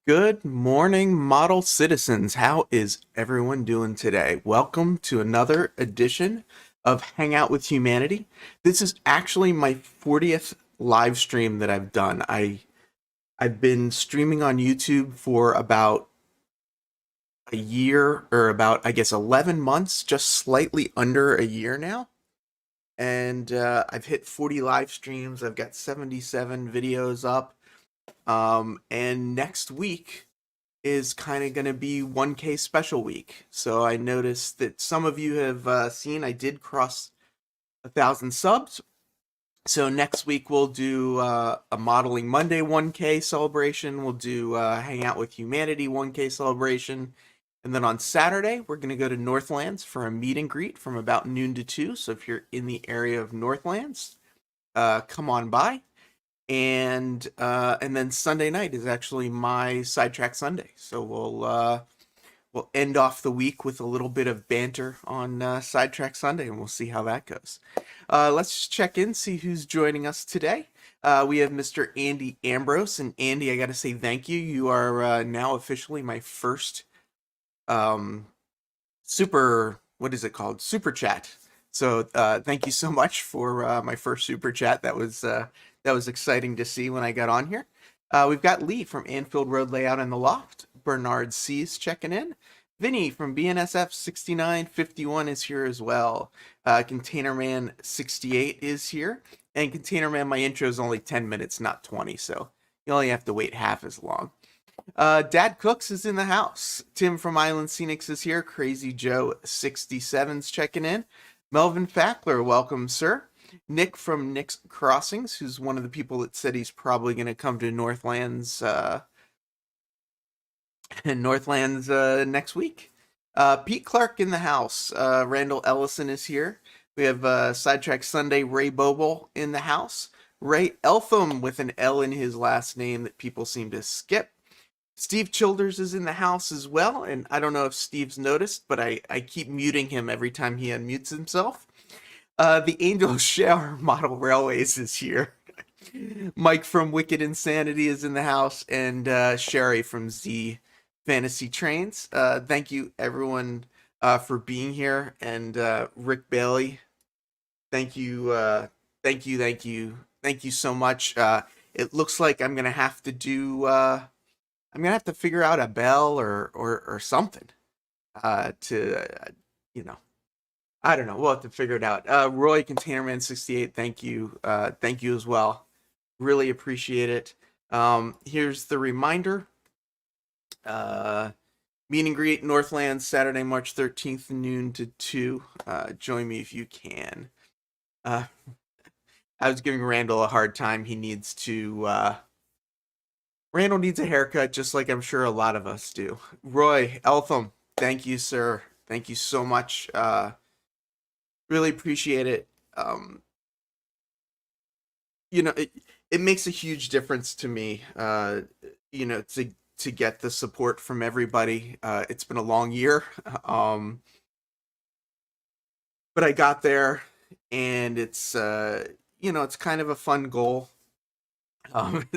Good morning, model citizens. How is everyone doing today? Welcome to another edition of Hangout with Humanity. This is actually my 40th live stream that I've done. I've been streaming on YouTube for about a year or about I guess 11 months, just slightly under a year now. And I've hit 40 live streams. I've got 77 videos up. And next week is kind of going to be 1K special week. So I noticed that some of you have seen I did cross 1,000 subs. So next week we'll do a Modeling Monday 1K celebration. We'll do Hang Out with Humanity 1K celebration. And then on Saturday, we're going to go to Northlands for a meet and greet from about noon to 2. So if you're in the area of Northlands, come on by. And then Sunday night is actually my Sidetrack Sunday. So we'll end off the week with a little bit of banter on Sidetrack Sunday, and we'll see how that goes. Let's just check in, see who's joining us today. We have Mr. Andy Ambrose, and Andy, I got to say thank you. You are now officially my first um, what is it called? Super chat. So thank you so much for my first super chat. That was exciting to see when I got on here. We've got Lee from Anfield Road Layout in the Loft. Bernard C's checking in. Vinny from BNSF 6951 is here as well. Containerman 68 is here. And Containerman, my intro is only 10 minutes, not 20, so you only have to wait half as long. Dad Cooks is in the house. Tim from Island Scenics is here. Crazy Joe 67's checking in. Melvin Fackler, welcome, sir. Nick from Nick's Crossings, who's one of the people that said he's probably going to come to Northlands next week. Pete Clark in the house. Randall Ellison is here. We have Sidetrack Sunday Ray Boble in the house. Ray Eltham with an L in his last name that people seem to skip. Steve Childers is in the house as well, and I don't know if Steve's noticed, but I keep muting him every time he unmutes himself. The Angel Shower Model Railways is here. Mike from Wicked Insanity is in the house, and Sherry from Z Fantasy Trains. Thank you, everyone, for being here. And Rick Bailey, thank you, thank you so much. It looks like I'm gonna have to do. I'm gonna have to figure out a bell or something to you know I don't know. We'll have to figure it out. Roy Containerman 68, thank you. Thank you as well. Really appreciate it. Here's the reminder. Meet and greet Northlands Saturday, March 13th, noon to 2. Join me if you can. I was giving Randall a hard time. Randall needs a haircut, just like I'm sure a lot of us do. Roy Eltham, thank you, sir. Thank you so much. Really appreciate it. It makes a huge difference to me, to get the support from everybody. It's been a long year, but I got there, and it's kind of a fun goal.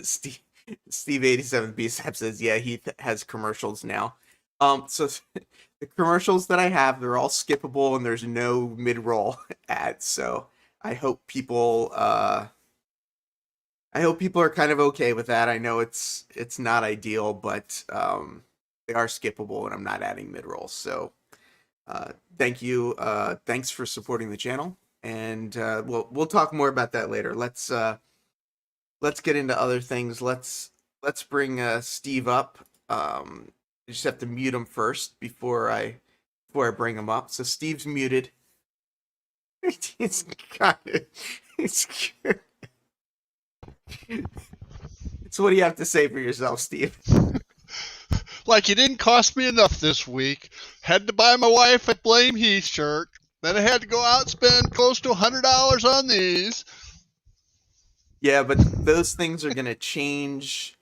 Steve 87 BSAP says, yeah, he has commercials now. So the commercials that I have, they're all skippable, and there's no mid-roll ads. So I hope people are kind of okay with that. I know it's not ideal, but they are skippable, and I'm not adding mid-rolls. So thank you. Thanks for supporting the channel, and we'll talk more about that later. Let's get into other things. Let's bring Steve up. I just have to mute him first before I bring him up. So Steve's muted. It's kind of it's cute. So what do you have to say for yourself, Steve? Like, it didn't cost me enough this week. Had to buy my wife a Blame He shirt. Then I had to go out and spend close to $100 on these. Yeah, but those things are gonna change.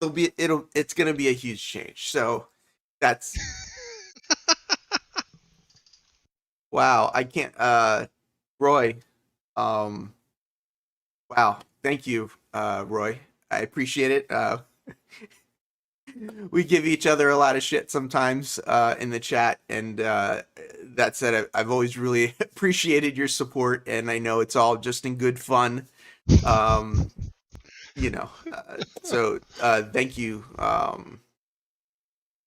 It's gonna be a huge change. So that's wow. I can't. Roy. Um. Wow. Thank you, Roy. I appreciate it. we give each other a lot of shit sometimes in the chat, and that said, I've always really appreciated your support, and I know it's all just in good fun. Um, so thank you.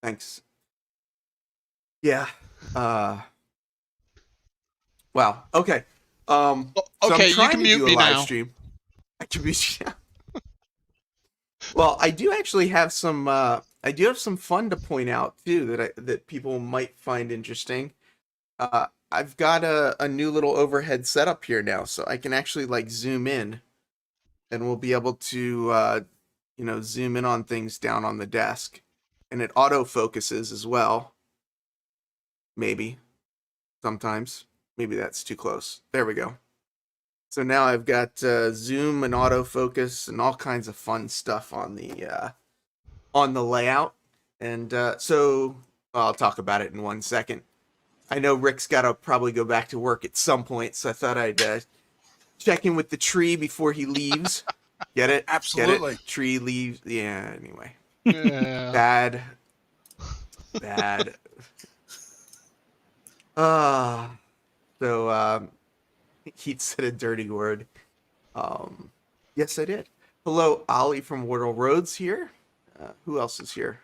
Thanks. Yeah. Wow. Okay. So I'm Okay, you trying can to mute do a me live now. stream. Well, I do actually have some. I do have some fun to point out too that people might find interesting. I've got a new little overhead setup here now, so I can actually like zoom in, and we'll be able to zoom in on things down on the desk, and it auto focuses as well. Maybe sometimes. Maybe that's too close. There we go. So now I've got zoom and autofocus and all kinds of fun stuff on the layout. And so I'll talk about it in 1 second. I know Rick's got to probably go back to work at some point, so I thought I'd check in with the tree before he leaves. Get it? Absolutely. Get it? Tree leaves. Yeah. Anyway, Yeah. bad. So he said a dirty word. Yes, I did. Hello, Ollie from Wardle Roads here. Who else is here?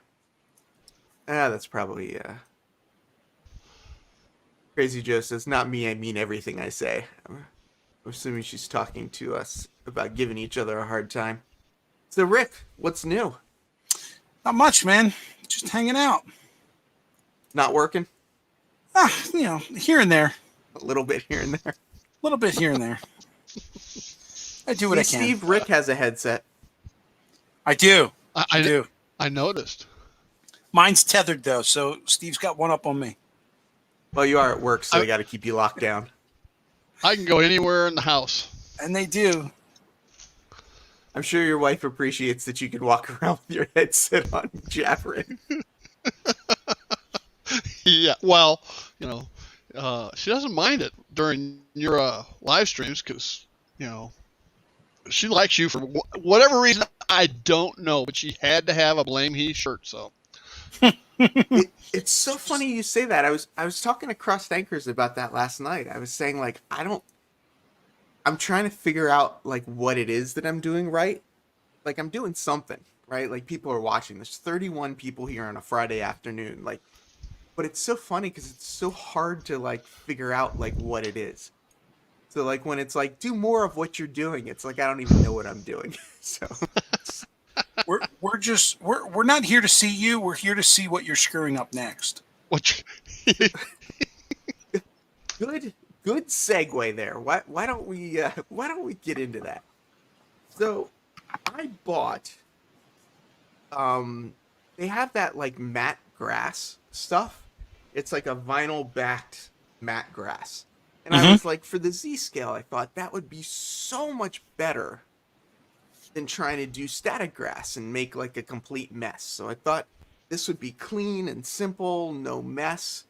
That's probably Crazy Joe says, not me, I mean everything I say. I'm assuming she's talking to us about giving each other a hard time. So, Rick, what's new? Not much, man. Just hanging out. Not working? Here and there. A little bit here and there. A little bit here and there. I do what I can. Steve, Rick has a headset. I do. I do. I noticed. Mine's tethered, though, so Steve's got one up on me. Well, you are at work, so they got to keep you locked down. I can go anywhere in the house. And they do. I'm sure your wife appreciates that you can walk around with your headset on jabbering. Yeah, well, she doesn't mind it during your live streams because, she likes you for whatever reason. I don't know, but she had to have a Blame He shirt, so. It's so funny you say that. I was talking to Crossed Anchors about that last night. I was saying, like, I'm trying to figure out, like, what it is that I'm doing right. Like, I'm doing something, right? Like, people are watching. There's 31 people here on a Friday afternoon. Like, but it's so funny because it's so hard to, like, figure out, like, what it is. So, like, when it's like, do more of what you're doing, it's like, I don't even know what I'm doing. So... We're not here to see you. We're here to see what you're screwing up next. Good segue there. Why don't we get into that? So I bought they have that like matte grass stuff. It's like a vinyl backed matte grass. And I was like, for the Z scale, I thought that would be so much better than trying to do static grass and make like a complete mess. So I thought this would be clean and simple, no mess,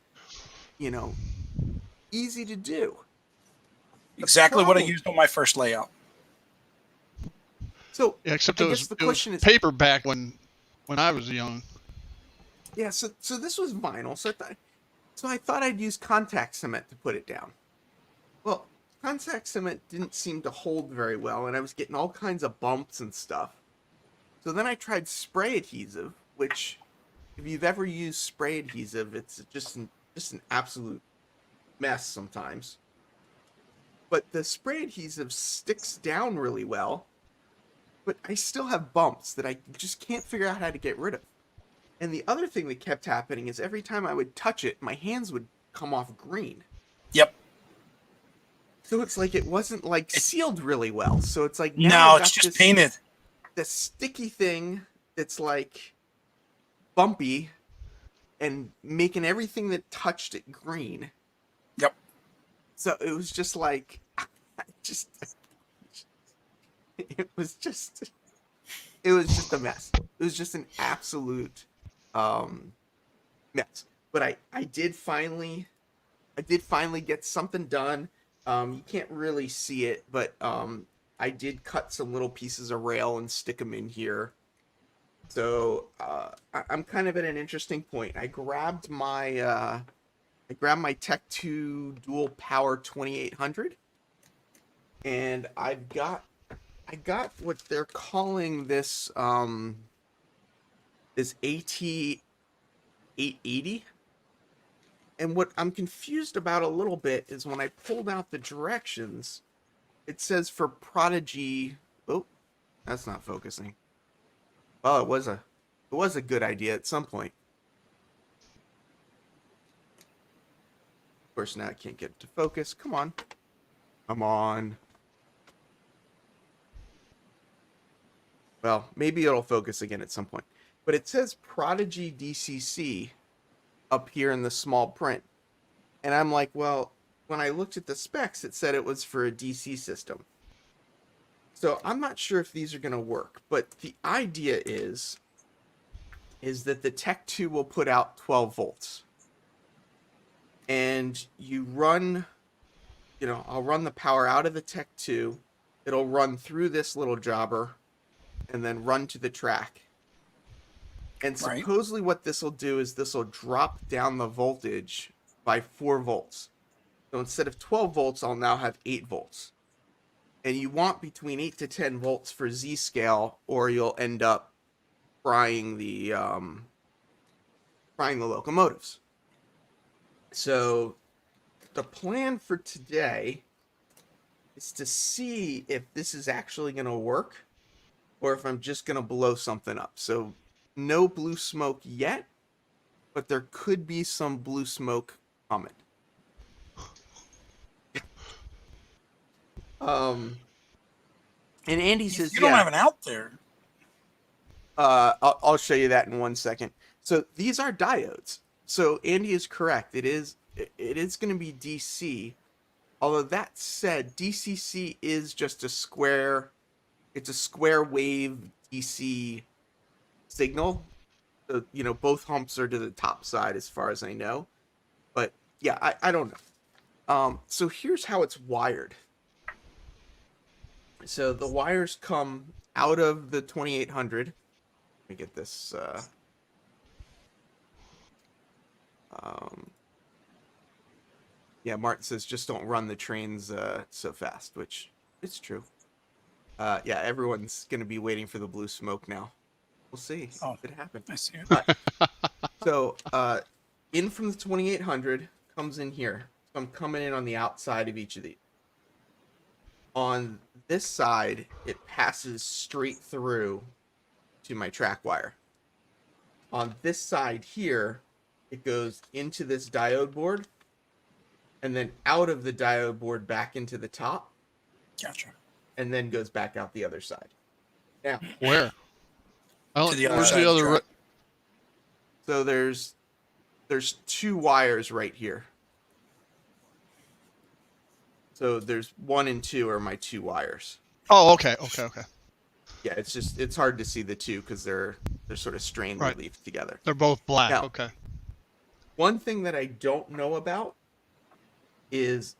easy to do. Exactly what I used on my first layout. So yeah, except it was paperback when I was young. Yeah, so this was vinyl. So I thought I'd use contact cement to put it down. Well, contact cement didn't seem to hold very well, and I was getting all kinds of bumps and stuff. So then I tried spray adhesive, which, if you've ever used spray adhesive, it's just an absolute mess sometimes. But the spray adhesive sticks down really well, but I still have bumps that I just can't figure out how to get rid of. And the other thing that kept happening is every time I would touch it, my hands would come off green. Yep. So it's like it wasn't like sealed really well. So it's like no, it's just painted. This sticky thing that's like bumpy and making everything that touched it green. Yep. So it was just like it was just a mess. It was just an absolute mess. But I did finally get something done. You can't really see it, but I did cut some little pieces of rail and stick them in here. So I'm kind of at an interesting point. I grabbed my Tech 2 dual power 2800, and I got what they're calling this AT 880. And what I'm confused about a little bit is when I pulled out the directions, it says for Prodigy. Oh, that's not focusing. Well, it was a good idea at some point. Of course, now I can't get it to focus. Come on. Come on. Well, maybe it'll focus again at some point. But it says Prodigy DCC up here in the small print. And I'm like, well, when I looked at the specs, it said it was for a DC system. So I'm not sure if these are going to work, but the idea is that the Tech 2 will put out 12 volts. And I'll run the power out of the Tech 2. It'll run through this little jobber and then run to the track. And Right. supposedly what this will do is this will drop down the voltage by 4 volts. So instead of 12 volts, I'll now have 8 volts. And you want between 8 to 10 volts for Z scale, or you'll end up frying the locomotives. So the plan for today is to see if this is actually going to work, or if I'm just going to blow something up. So no blue smoke yet, but there could be some blue smoke coming. And Andy says, You don't have an out there. I'll show you that in 1 second. So these are diodes. So Andy is correct. It is going to be DC. Although that said, DCC is just a square. It's a square wave DC signal. So, both humps are to the top side as far as I know. But yeah, I don't know. So here's how it's wired. So the wires come out of the 2800. Let me get this. Yeah, Martin says just don't run the trains so fast, which is true. Yeah, everyone's going to be waiting for the blue smoke now. We'll see if it happens. I see it. But, so in from the 2800 comes in here. So I'm coming in on the outside of each of these. On this side, it passes straight through to my track wire. On this side here, it goes into this diode board, and then out of the diode board back into the top, Gotcha. and then goes back out the other side. Now, Where? To the other Where's side the of the other? track. so there's 2 wires right here. So there's 1 and 2 are my 2 wires. Oh, okay. Yeah, it's hard to see the 2 because they're sort of strained Right. relief together. They're both black. Now, Okay. One thing that I don't know about is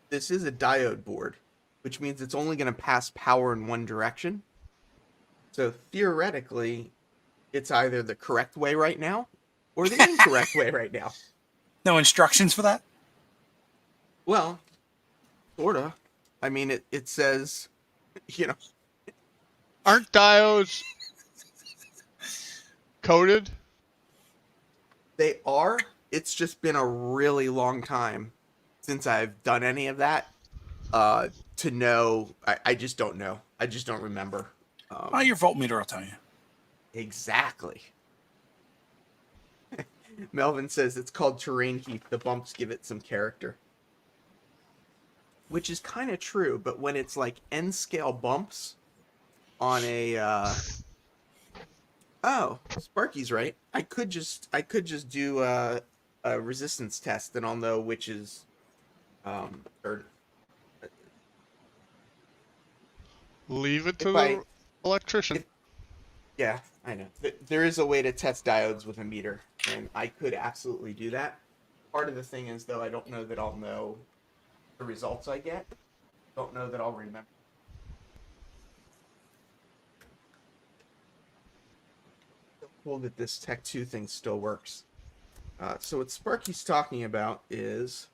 this is a diode board, which means it's only going to pass power in one direction. So theoretically, it's either the correct way right now or the incorrect way right now. No instructions for that? Well, sorta. I mean, it says, Aren't diodes coded? they are. It's just been a really long time since I've done any of that to know. I just don't know. I just don't remember. Your voltmeter will tell you. Exactly. Melvin says it's called terrain heat. The bumps give it some character. Which is kind of true, but when it's like N-scale bumps on a... Oh, Sparky's right. I could just do a resistance test, and I'll know which is... Leave it to If the electrician. Yeah, I know. There is a way to test diodes with a meter, and I could absolutely do that. Part of the thing is, though, I don't know that I'll know the results I get. Don't know that I'll remember. cool that this Tech 2 thing still works. So what Sparky's talking about is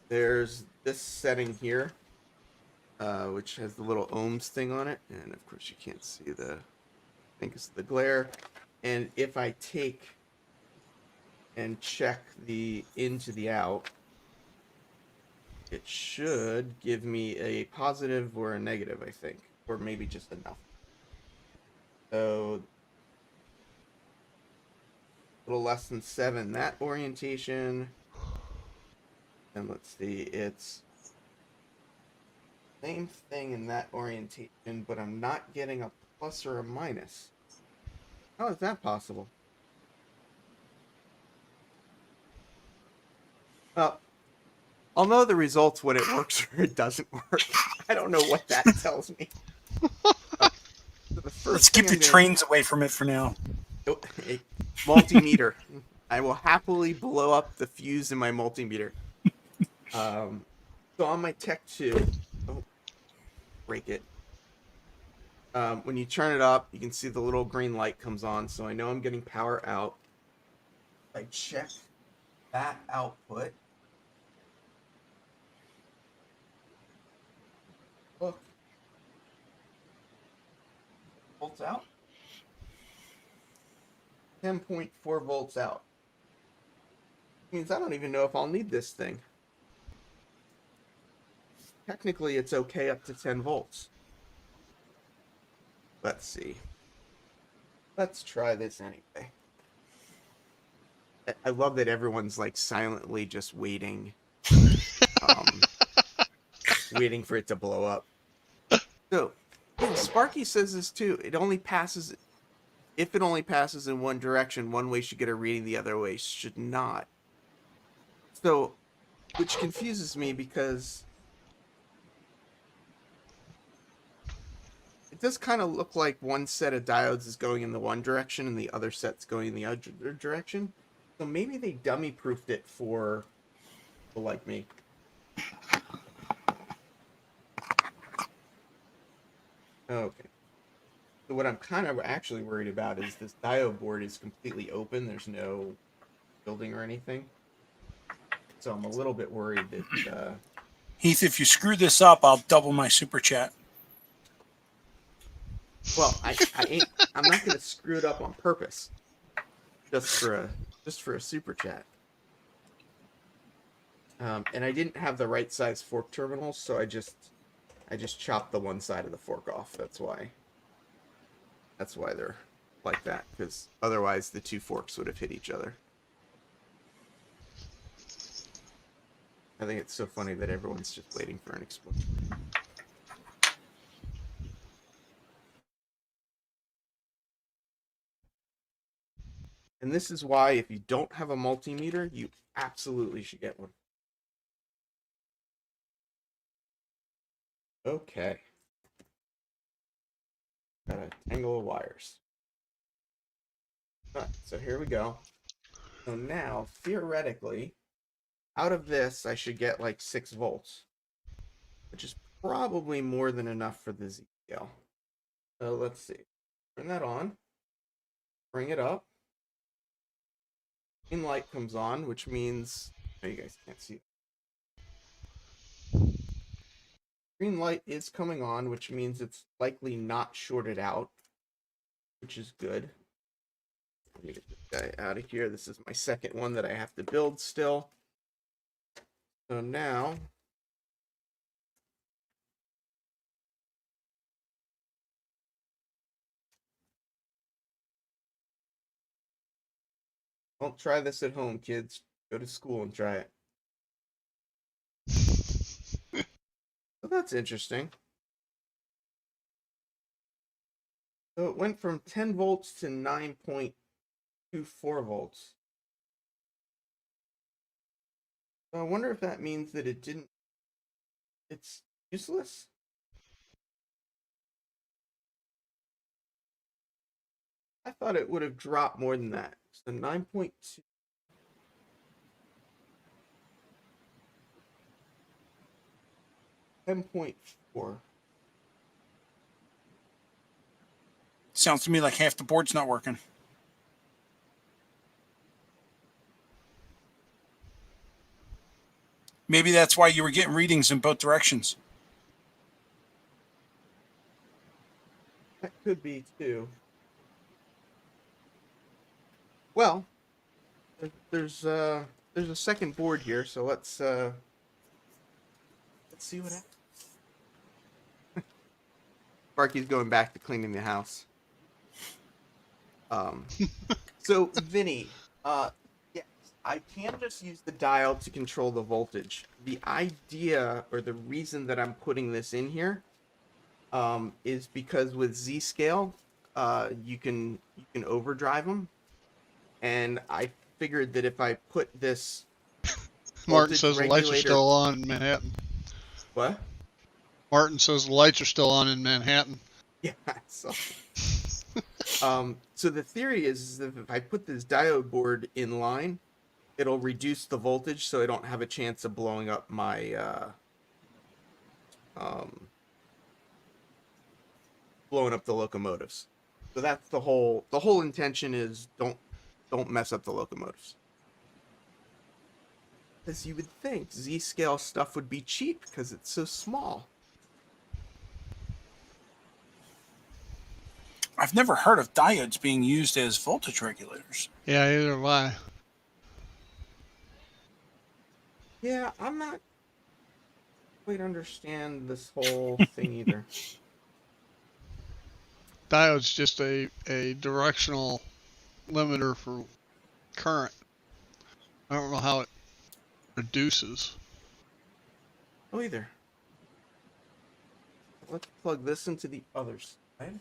there's this setting here, which has the little ohms thing on it, and of course you can't see I think it's the glare. And if I take and check the in to the out, it should give me a positive or a negative, I think, or maybe just enough. So a little less than 7 that orientation. And let's see, it's same thing in that orientation, but I'm not getting a plus or a minus. How is that possible? Well, I'll know the results when it works or it doesn't work. I don't know what that tells me. So the first Let's keep the trains away from it for now. A multimeter. I will happily blow up the fuse in my multimeter. So on my Tech 2, oh, break it. When you turn it up, you can see the little green light comes on, so I know I'm getting power out. I check that output. Look. Volts out. 10.4 volts out. Means I don't even know if I'll need this thing. Technically, it's okay up to 10 volts. Let's see. Let's try this anyway. I love that everyone's like silently just waiting, waiting for it to blow up. So, yeah, Sparky says this too. It only passes, if it only passes in one direction, one way should get a reading, the other way should not. So, which confuses me because it does kind of look like one set of diodes is going in the one direction and the other set's going in the other direction. So maybe they dummy proofed it for people like me. Okay. So what I'm kind of actually worried about is this diode board is completely open. There's no building or anything. So I'm a little bit worried that... Heath, if you screw this up, I'll double my super chat. Well, I'm not going to screw it up on purpose. Just for a super chat. And I didn't have the right size fork terminals, so I just chopped the one side of the fork off. That's why they're like that, because otherwise the two forks would have hit each other. I think it's so funny that everyone's just waiting for an explosion. And this is why, if you don't have a multimeter, you absolutely should get one. Okay. Got a tangle of wires. All right, so here we go. So now, theoretically, out of this, I should get like 6 volts, which is probably more than enough for the Z scale. So let's see. Turn that on. Bring it up. Green light comes on, which means... Oh, you guys can't see. Green light is coming on, which means it's likely not shorted out, which is good. Let me get this guy out of here. This is my second one that I have to build still. So now... Don't try this at home, kids. Go to school and try it. So that's interesting. So it went from 10 volts to 9.24 volts. So I wonder if that means that it's useless? I thought it would have dropped more than that. So 9.2. 10.4. Sounds to me like half the board's not working. Maybe that's why you were getting readings in both directions. That could be too. Well, there's a second board here, so let's see what happens. Sparky's going back to cleaning the house. So Vinny, yes, I can just use the dial to control the voltage. The idea or the reason that I'm putting this in here, is because with Z-scale, you can overdrive them, and I figured that if I put this Martin voltage says the lights are regulator, still on in Manhattan. what? Martin says the lights are still on in Manhattan. Yeah, so. So the theory is that if I put this diode board in line, it'll reduce the voltage, so I don't have a chance of blowing up my blowing up the locomotives. So that's the whole intention is don't mess up the locomotives. As you would think, Z-scale stuff would be cheap because it's so small. I've never heard of diodes being used as voltage regulators. Yeah, either have I. Yeah, I'm not quite understand this whole thing either. Diode's just a directional limiter for current. I don't know how it reduces. Oh, either. Let's plug this into the other side.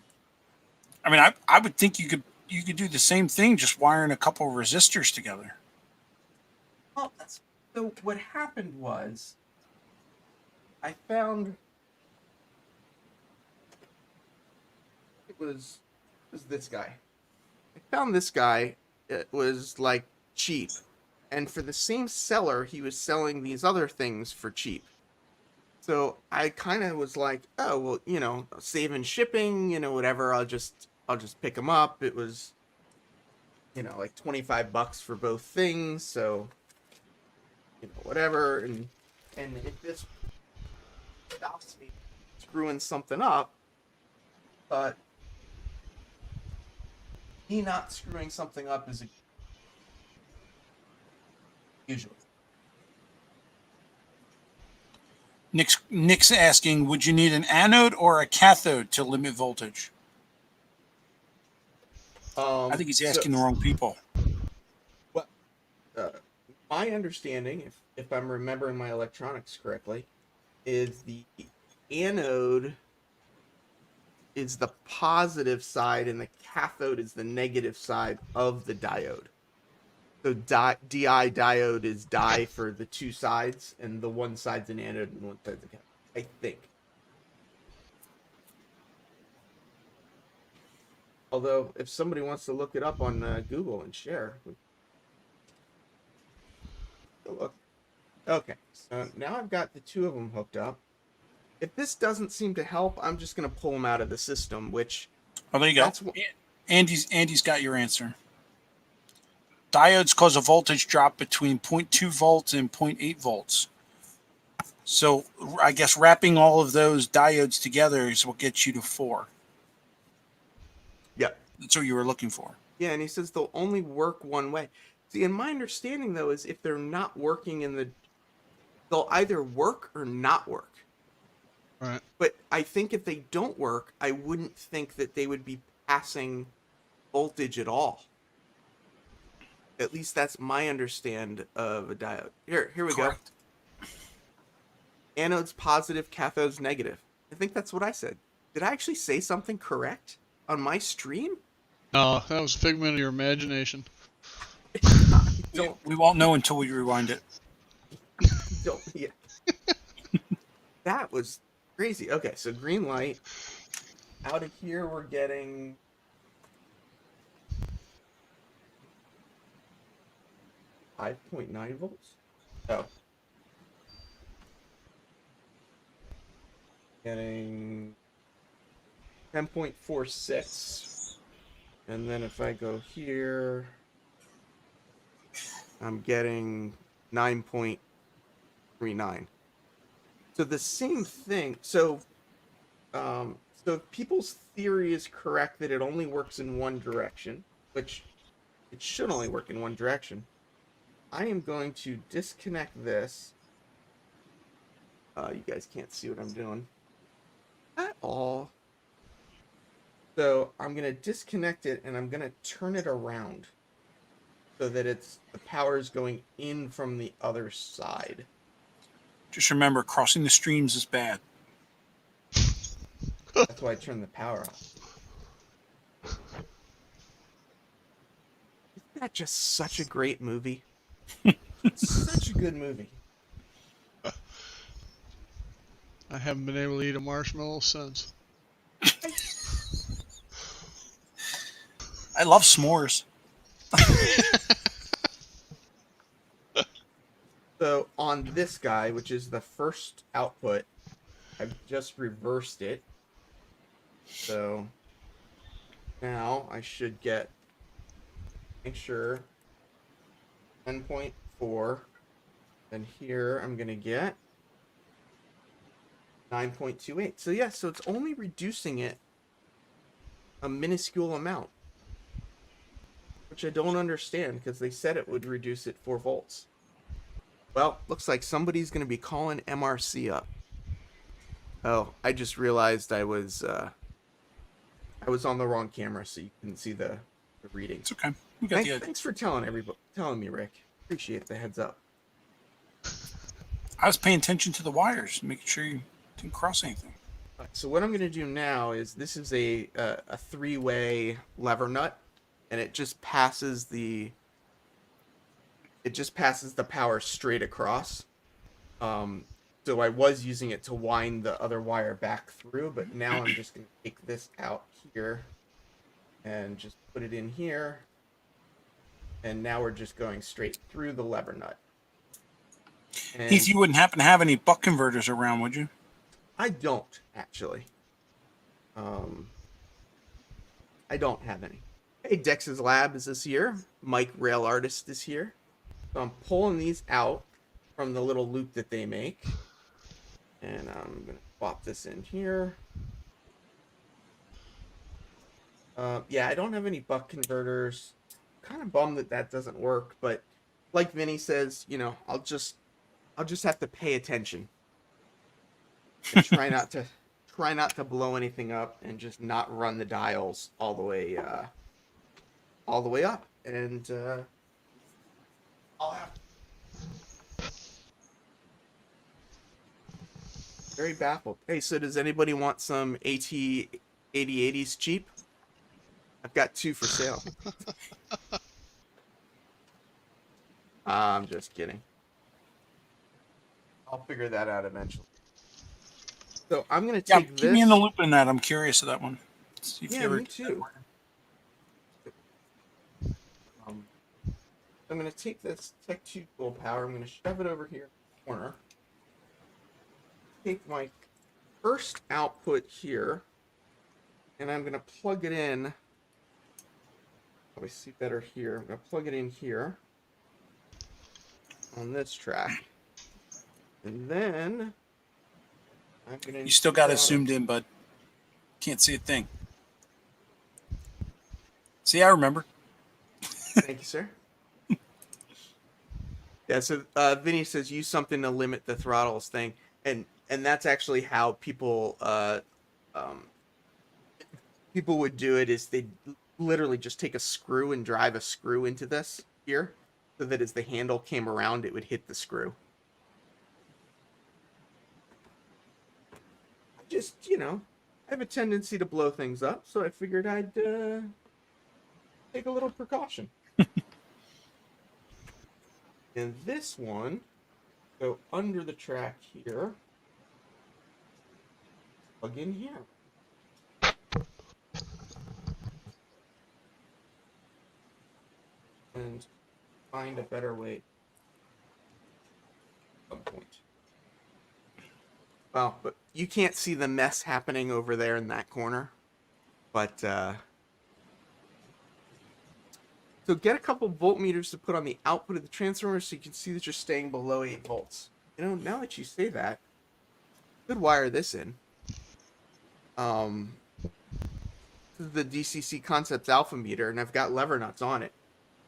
I mean, I would think you could do the same thing, just wiring a couple of resistors together. Well, so what happened was I found it was this guy. I found this guy. It was like cheap, and for the same seller, he was selling these other things for cheap. So I kind of was like, oh well, saving shipping, whatever. I'll just pick them up. It was, like $25 for both things. So, whatever. And if this stops me screwing something up, but me not screwing something up is usually. Nick's asking, would you need an anode or a cathode to limit voltage? I think he's asking the wrong people. Well, my understanding, if I'm remembering my electronics correctly, is the anode is the positive side and the cathode is the negative side of the diode. So DI diode is di for the two sides, and the one side's an anode and one side's a cathode, I think. Although, if somebody wants to look it up on Google and share, look. Okay, so now I've got the two of them hooked up. If this doesn't seem to help, I'm just going to pull them out of the system, which... Oh, there you go. Andy's got your answer. Diodes cause a voltage drop between 0.2 volts and 0.8 volts. So I guess wrapping all of those diodes together is what gets you to 4. Yeah. That's what you were looking for. Yeah, and he says they'll only work one way. See, and my understanding, though, is if they're not working they'll either work or not work. Right. But I think if they don't work, I wouldn't think that they would be passing voltage at all. At least that's my understand of a diode. Here we Correct. go. Anode's positive, cathode's negative. I think that's what I said. Did I actually say something correct on my stream? No, that was a figment of your imagination. We won't know until we rewind it. Yeah. That was crazy. Okay, so green light. Out of here, we're getting... $5.9 volts? Oh. Getting 10.46. And then if I go here, I'm getting 9.39. So the same thing. So if people's theory is correct that it only works in one direction, which it should only work in one direction, I am going to disconnect this. You guys can't see what I'm doing at all. So I'm going to disconnect it and I'm going to turn it around so that the power is going in from the other side. Just remember, crossing the streams is bad. That's why I turned the power off. Isn't that just such a great movie? Such a good movie. I haven't been able to eat a marshmallow since. I love s'mores. So on this guy, which is the first output, I've just reversed it. So now I should get, make sure, 10.4. Then here I'm going to get 9.28. So yeah, so it's only reducing it a minuscule amount, which I don't understand because they said it would reduce it 4 volts. Well, looks like somebody's going to be calling MRC up. Oh, I just realized I was on the wrong camera, so you couldn't see the reading. It's okay. We got the idea. Thanks for telling me, Rick. Appreciate the heads up. I was paying attention to the wires, making sure you didn't cross anything. All right, so what I'm going to do now is this is a 3-way lever nut, and it just passes the power straight across. So I was using it to wind the other wire back through, but now I'm just going to take this out here and just put it in here. And now we're just going straight through the lever nut. And Heath, you wouldn't happen to have any buck converters around, would you? I don't, actually. I don't have any. Hey, Dex's Lab is here. Mike Rail Artist is here. So I'm pulling these out from the little loop that they make. And I'm going to pop this in here. Yeah, I don't have any buck converters. Kind of bummed that doesn't work, but like Vinny says, you know, I'll just have to pay attention. And try not to blow anything up and just not run the dials all the way up. And I'll have very baffled. Hey, so does anybody want some AT8080s cheap? I've got 2 for sale. I'm just kidding. I'll figure that out eventually. So I'm gonna take this. Keep me in the loop in that. I'm curious of that one. See if you ever me too. I'm gonna take this Tech 2 full power. I'm gonna shove it over here in the corner. Take my first output here, and I'm gonna plug it in. Probably see better here. I'm gonna plug it in here on this track, and then I'm gonna. You still got it zoomed in, bud. Can't see a thing. See, I remember. Thank you, sir. Yeah, so Vinny says use something to limit the throttles thing, and that's actually how people would do it. Is they literally just take a screw and drive a screw into this here, so that as the handle came around, it would hit the screw. Just, you know, I have a tendency to blow things up, so I figured I'd take a little precaution. And this one, go under the track here, plug in here. And find a better way at some point. Well, but you can't see the mess happening over there in that corner. But So get a couple voltmeters to put on the output of the transformer so you can see that you're staying below 8 volts. You know, now that you say that, I could wire this in. This is the DCC Concepts Alpha meter, and I've got lever nuts on it.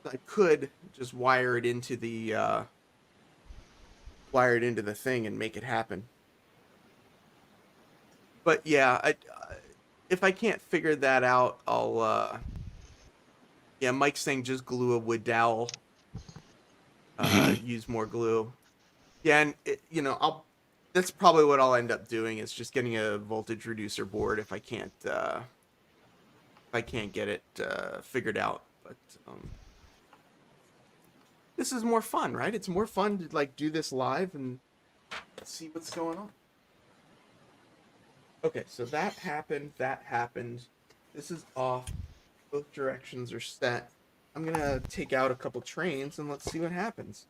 So I could just wire it into the thing and make it happen. But yeah, if I can't figure that out, I'll yeah, Mike's saying just glue a wood dowel. Use more glue. Yeah, and that's probably what I'll end up doing is just getting a voltage reducer board if I can't get it figured out. But this is more fun, right? It's more fun to like do this live and see what's going on. Okay, so that happened. This is off. Both directions are set. I'm gonna take out a couple trains and let's see what happens.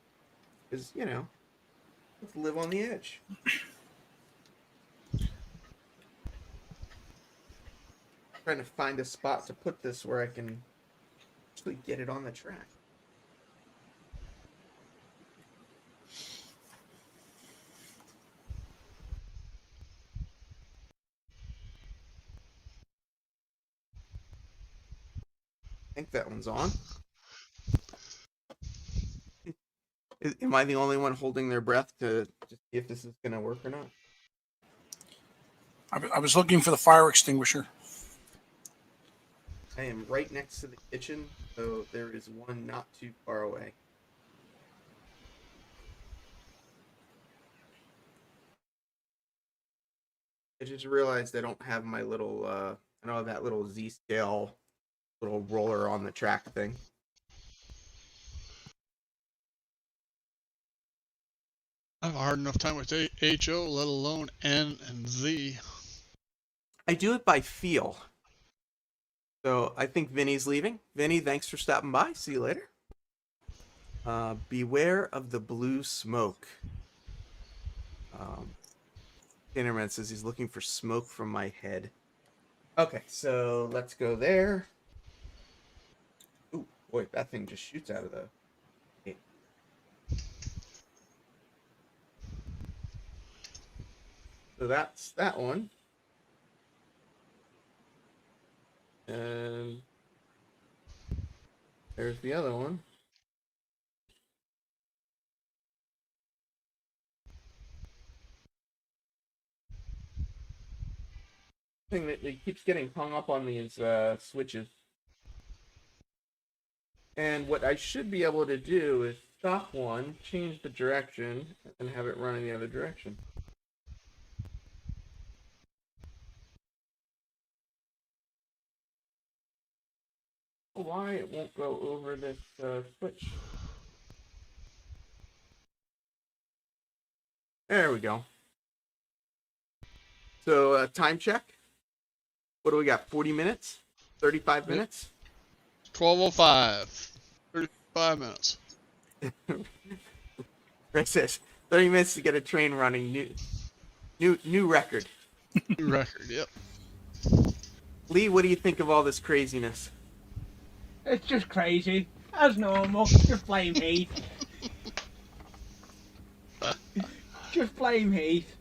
Because, let's live on the edge. Trying to find a spot to put this where I can actually get it on the track. I think that one's on. Am I the only one holding their breath to just see if this is going to work or not? I was looking for the fire extinguisher. I am right next to the kitchen, so there is one not too far away. I just realized I don't have my little, I don't have that little Z-scale little roller on the track thing. I have a hard enough time with HO, let alone N and Z. I do it by feel. So I think Vinny's leaving. Vinny, thanks for stopping by. See you later. Beware of the blue smoke. Dinnerman says he's looking for smoke from my head. Okay, so let's go there. Ooh, boy, that thing just shoots out of the... So that's that one. And there's the other one. Thing that it keeps getting hung up on these switches. And what I should be able to do is stop one, change the direction, and have it run in the other direction. Why it won't go over this switch? There we go. So time check. What do we got? 40 minutes? 35 minutes? 12:05. 35 minutes. Rick says 30 minutes to get a train running. New record. New record. Yep. Lee, what do you think of all this craziness? It's just crazy. As normal. Just blame Heath. Just blame Heath.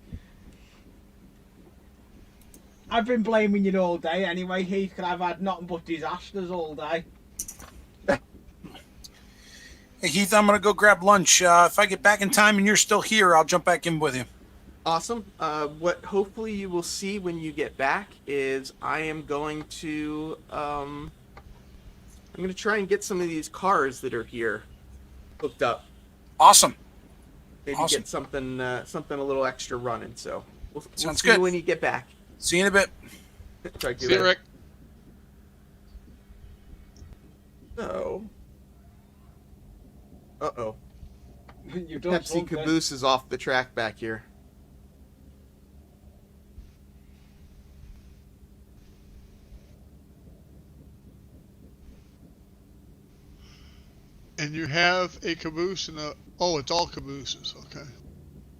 I've been blaming you all day anyway, Heath, because I've had nothing but disasters all day. Hey, Heath, I'm going to go grab lunch. If I get back in time and you're still here, I'll jump back in with you. Awesome. What hopefully you will see when you get back is I am going to try and get some of these cars that are here hooked up. Awesome. Maybe Awesome. get something a little extra running. So we'll Sounds see good. you when you get back. See you in a bit. Talk to you See you, later. Rick. So, You've done Pepsi something. Caboose is off the track back here. And you have a caboose and a... Oh, it's all cabooses. Okay.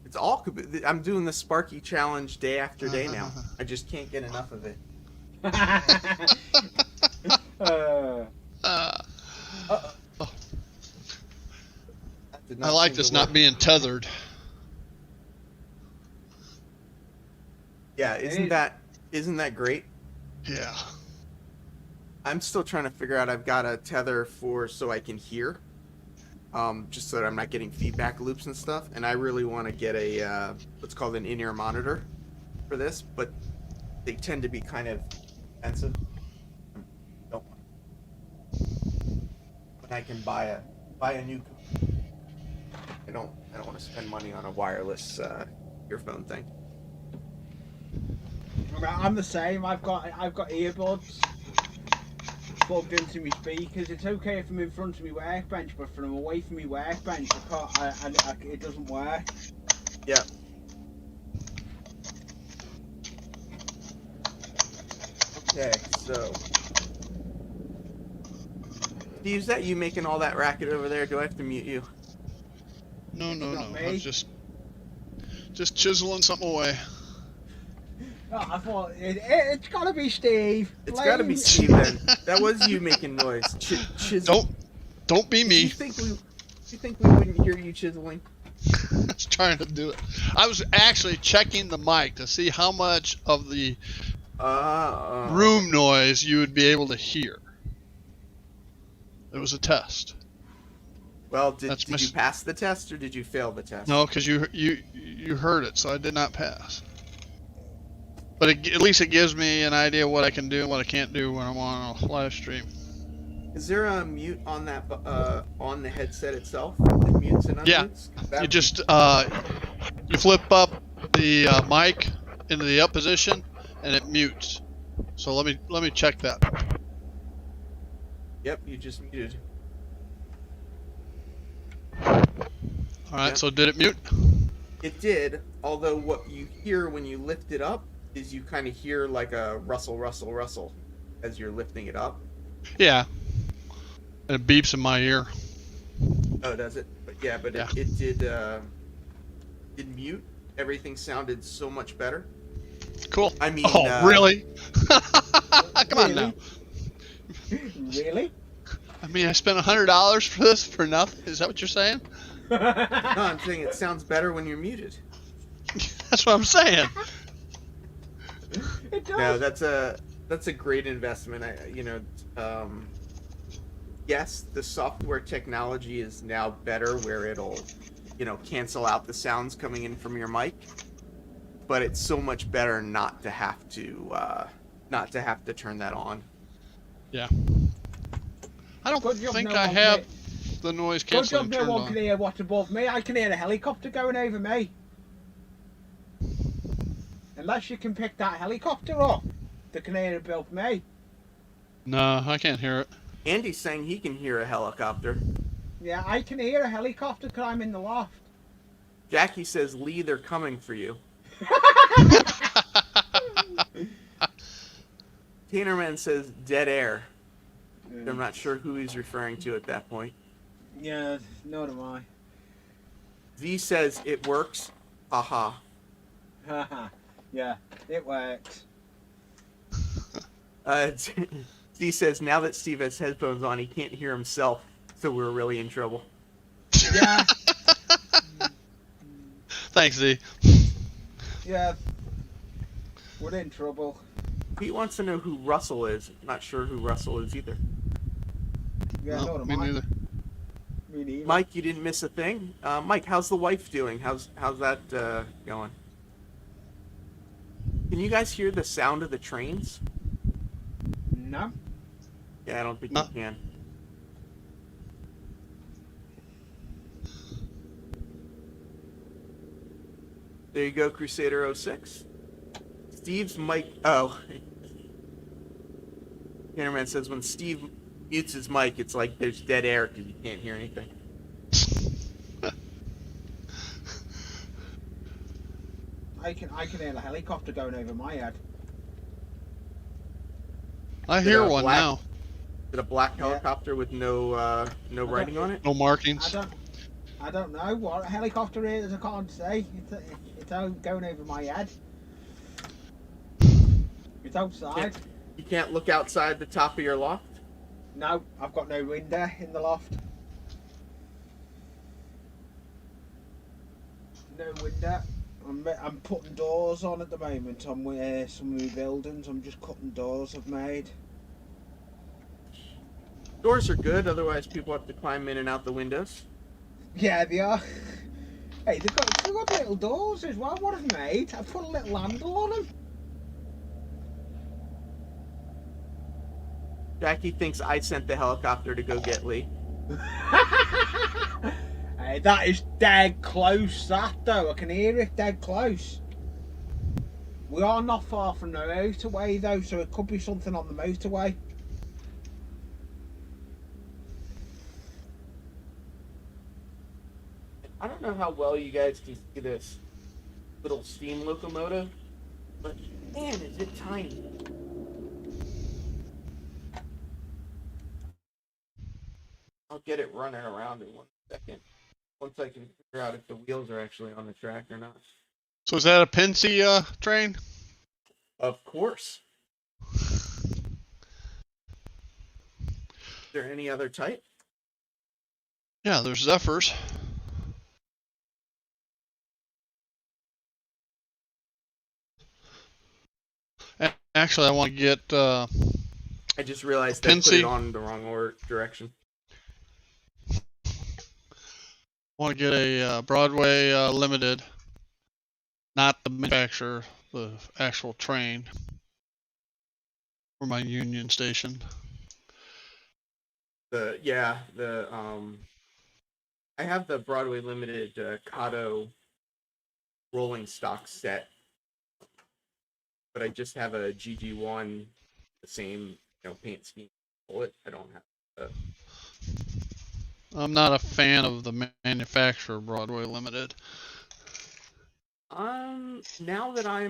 It's all Caboose. I'm doing the Sparky Challenge day after day now. I just can't get enough of it. Uh-oh. Oh. That did I like seem this to not work. being tethered. Yeah, isn't that great? Yeah. I'm still trying to figure out. I've got a tether for so I can hear, just so that I'm not getting feedback loops and stuff. And I really want to get a what's called an in-ear monitor for this, but they tend to be kind of expensive. Don't want. When I can buy a new. I don't want to spend money on a wireless earphone thing. I'm the same. I've got earbuds plugged into my speakers. It's okay if I'm in front of my workbench, but if I'm away from my workbench, it doesn't work. Yeah. Okay, so Steve, is that you making all that racket over there? Do I have to mute you? No. Not I me. was just chiseling something away. Oh, I thought it's got to be Steve. It's got to be Steve then. That was you making noise. Don't be me. You think we wouldn't hear you chiseling? I was trying to do it. I was actually checking the mic to see how much of the room noise you would be able to hear. It was a test. Well, did you pass the test or did you fail the test? No, because you heard it, so I did not pass. But at least it gives me an idea what I can do and what I can't do when I'm on a live stream. Is there a mute on that on the headset itself that mutes and unmutes? Yeah, you just you flip up the mic into the up position and it mutes. So let me check that. Yep, you just muted. All right, Yep. so did it mute? It did, although what you hear when you lift it up is you kind of hear like a rustle as you're lifting it up. Yeah. And it beeps in my ear. Oh, does it? But yeah, it did mute. Everything sounded so much better. Cool. I mean, really? Come on now. Really? I mean, I spent $100 for this for nothing. Is that what you're saying? No, I'm saying it sounds better when you're muted. That's what I'm saying. It does. No, that's a great investment. Yes, the software technology is now better where it'll, cancel out the sounds coming in from your mic. But it's so much better not to have to turn that on. Yeah. I don't Good job think no I one have the noise Good canceling job no turned one can on. hear what's above me. I can hear a helicopter going over me. Unless you can pick that helicopter up, that can hear above me. No, I can't hear it. Andy's saying he can hear a helicopter. Yeah, I can hear a helicopter because I'm in the loft. Jackie says, Lee, they're coming for you. Tannerman says, dead air. I'm not sure who he's referring to at that point. Yeah, nor am I. V says, it works. Haha. Haha. Yeah, it works. Z says, now that Steve has headphones on, he can't hear himself, so we're really in trouble. Yeah. Thanks, Z. Yeah. We're in trouble. Pete wants to know who Russell is. Not sure who Russell is either. Yeah, No, nor am me I. neither. Me neither. Mike, you didn't miss a thing. Mike, how's the wife doing? How's that going? Can you guys hear the sound of the trains? No. Yeah, I don't think No. you can. There you go, Crusader 06. Steve's mic. Oh. Cameraman says when Steve mutes his mic, it's like there's dead air because you can't hear anything. I can hear a helicopter going over my head. I Is it hear a one black- now. Is it a black helicopter with no writing on it? No markings. I don't know what a helicopter is. I can't say. It's going over my head. It's outside. You can't look outside the top of your loft? No, I've got no window in the loft. No window. I'm putting doors on at the moment on some of my buildings. I'm just cutting doors I've made. Doors are good, otherwise people have to climb in and out the windows. Yeah, they are. Hey, they've got little doors as well. What I've made, I've put a little handle on them. Jackie thinks I sent the helicopter to go get Lee. Hey, that is dead close, that though. I can hear it dead close. We are not far from the motorway though, so it could be something on the motorway. I don't know how well you guys can see this little steam locomotive, but man, is it tiny. I'll get it running around in 1 second. Once I can figure out if the wheels are actually on the track or not. So is that a Pensy train? Of course. Is there any other type? Yeah, there's Zephyrs. Actually, I want to get I just realized I put Pensy. it on the wrong direction. Want to get a Broadway Limited, not the manufacturer, the actual train for my Union Station. I have the Broadway Limited Kato rolling stock set, but I just have a GG1, the same paint scheme bullet. I don't have. I'm not a fan of the manufacturer Broadway Limited. Now that I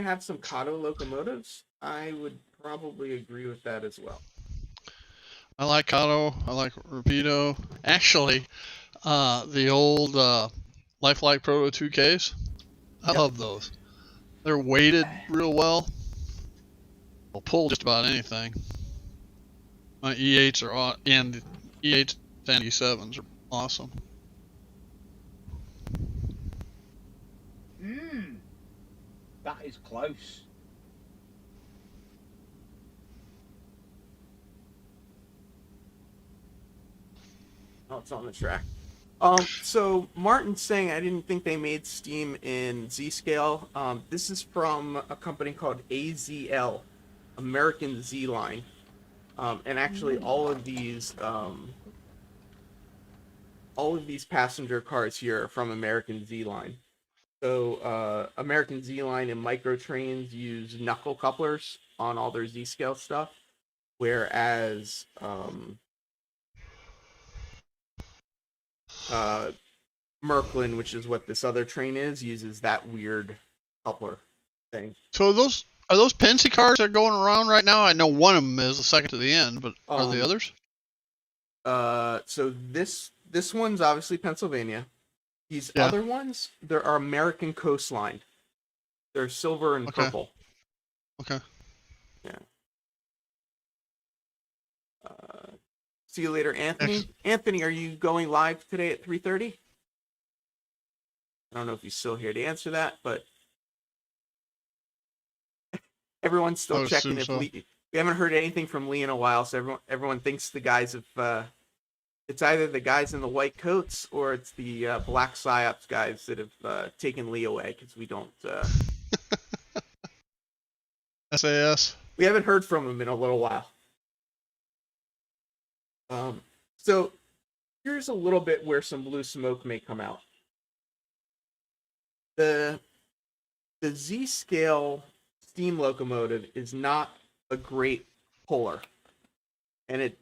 have some Kato locomotives, I would probably agree with that as well. I like Kato. I like Rapido. Actually, the old Lifelike Proto 2Ks. I love those. They're weighted real well. They'll pull just about anything. My E8s are and E8s and E7s are awesome. That is close. Oh, it's on the track. So Martin's saying I didn't think they made steam in Z-scale. This is from a company called AZL, American Z Line, and actually all of these passenger cars here are from American Z Line. So American Z Line and Micro Trains use knuckle couplers on all their Z-scale stuff, whereas Merklin, which is what this other train is, uses that weird coupler thing. So are those Pensy cars that are going around right now? I know one of them is the second to the end, but are the others? So this one's obviously Pennsylvania. These other ones, there are American Coastline. They're silver and purple. Okay. Yeah. See you later, Anthony. Anthony, are you going live today at 3:30? I don't know if he's still here to answer that, but everyone's still checking if Lee. We haven't heard anything from Lee in a while, so everyone thinks the guys have. It's either the guys in the white coats or it's the black psyops guys that have taken Lee away because we don't. SAS. We haven't heard from him in a little while. So here's a little bit where some blue smoke may come out. The Z-scale steam locomotive is not a great puller, and it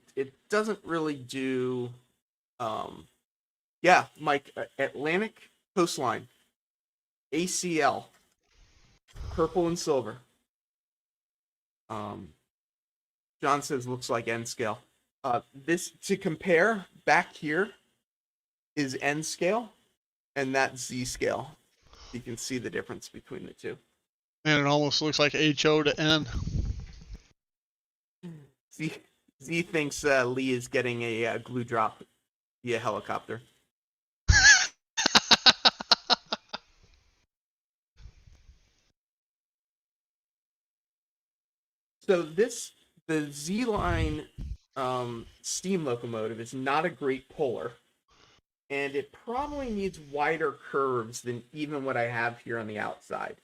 doesn't really do. Mike, Atlantic Coastline, ACL, purple and silver. John says looks like N scale. This to compare back here is N scale, and that's Z scale. You can see the difference between the two. And it almost looks like HO to N. Z thinks Lee is getting a glue drop via helicopter. So the Z line steam locomotive is not a great puller, and it probably needs wider curves than even what I have here on the outside.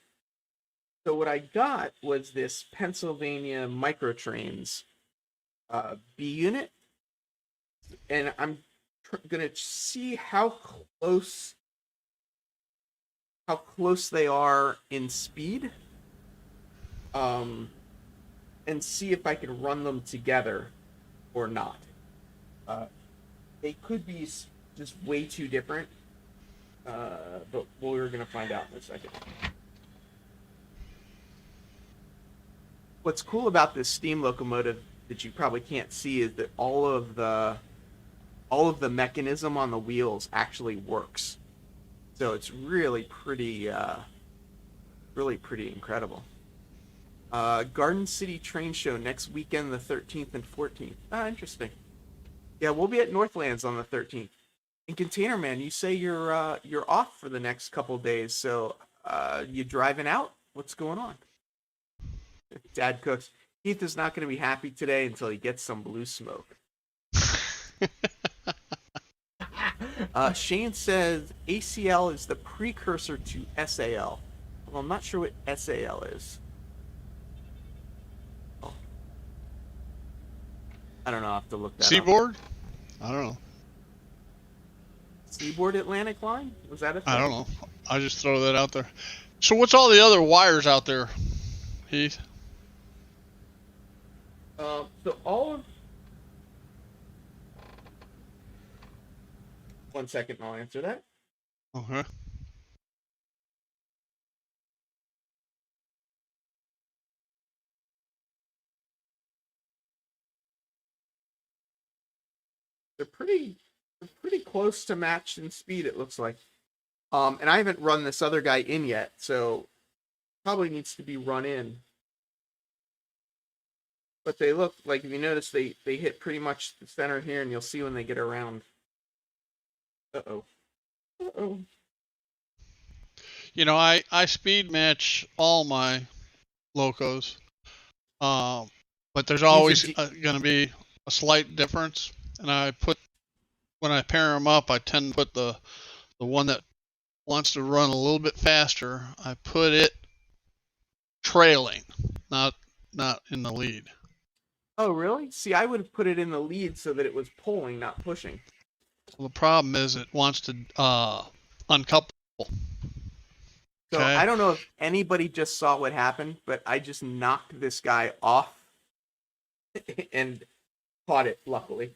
So what I got was this Pennsylvania Microtrains B unit, and I'm gonna see how close they are in speed, and see if I can run them together or not. They could be just way too different, but we're gonna find out in a second. What's cool about this steam locomotive that you probably can't see is that all of the mechanism on the wheels actually works. So it's really pretty incredible. Garden City Train Show next weekend, the 13th and 14th. Ah, interesting. Yeah, we'll be at Northlands on the 13th. And Container Man, you say you're off for the next couple days, so you driving out? What's going on? Dad cooks. Keith is not going to be happy today until he gets some blue smoke. Shane says ACL is the precursor to SAL. Well, I'm not sure what SAL is. Oh. I don't know. I'll have to look that up. Seaboard? I don't know. Seaboard Atlantic Line? Was that a thing? I don't know. I just throw that out there. So what's all the other wires out there, Heath? So all of... One second, I'll answer that. Okay. They're pretty close to matched in speed, it looks like. And I haven't run this other guy in yet, so probably needs to be run in. But they look like, if you notice, they hit pretty much the center here, and you'll see when they get around. Uh-oh. Uh-oh. You know, I speed match all my locos, but there's always going to be a slight difference. And when I pair them up, I tend to put the one that wants to run a little bit faster, I put it trailing, not in the lead. Oh, really? See, I would have put it in the lead so that it was pulling, not pushing. Well, the problem is it wants to uncouple. So Okay. I don't know if anybody just saw what happened, but I just knocked this guy off and caught it, luckily.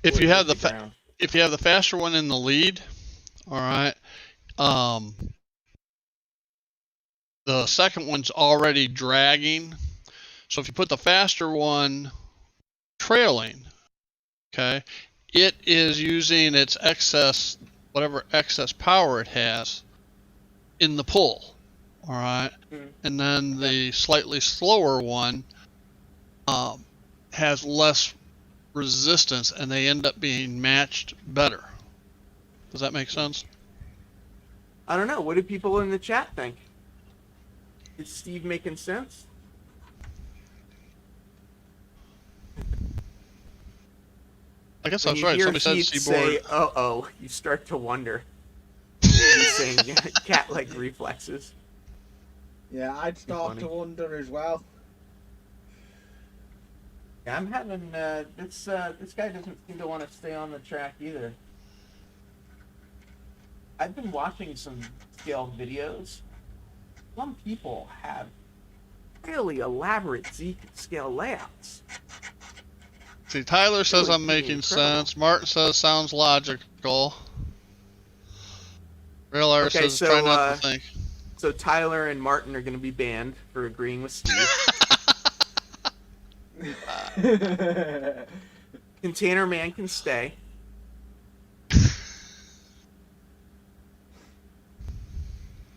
If you have the faster one in the lead, all right, the second one's already dragging. So if you put the faster one trailing, okay, it is using its excess, whatever excess power it has in the pull, all right? And then the slightly slower one has less resistance, and they end up being matched better. Does that make sense? I don't know. What do people in the chat think? Is Steve making sense? I guess When that's you right. hear Somebody said Heath seaboard. say, "Uh-oh," you start to wonder. He's saying cat-like reflexes. Yeah, I'd start to wonder as well. Yeah, I'm having this guy doesn't seem to want to stay on the track either. I've been watching some scale videos. Some people have really elaborate Z-scale layouts. See, Tyler says Really I'm making incredible. sense. Martin says sounds logical. Real Art Okay, says so, try not to think. So Tyler and Martin are going to be banned for agreeing with Steve. Container Man can stay.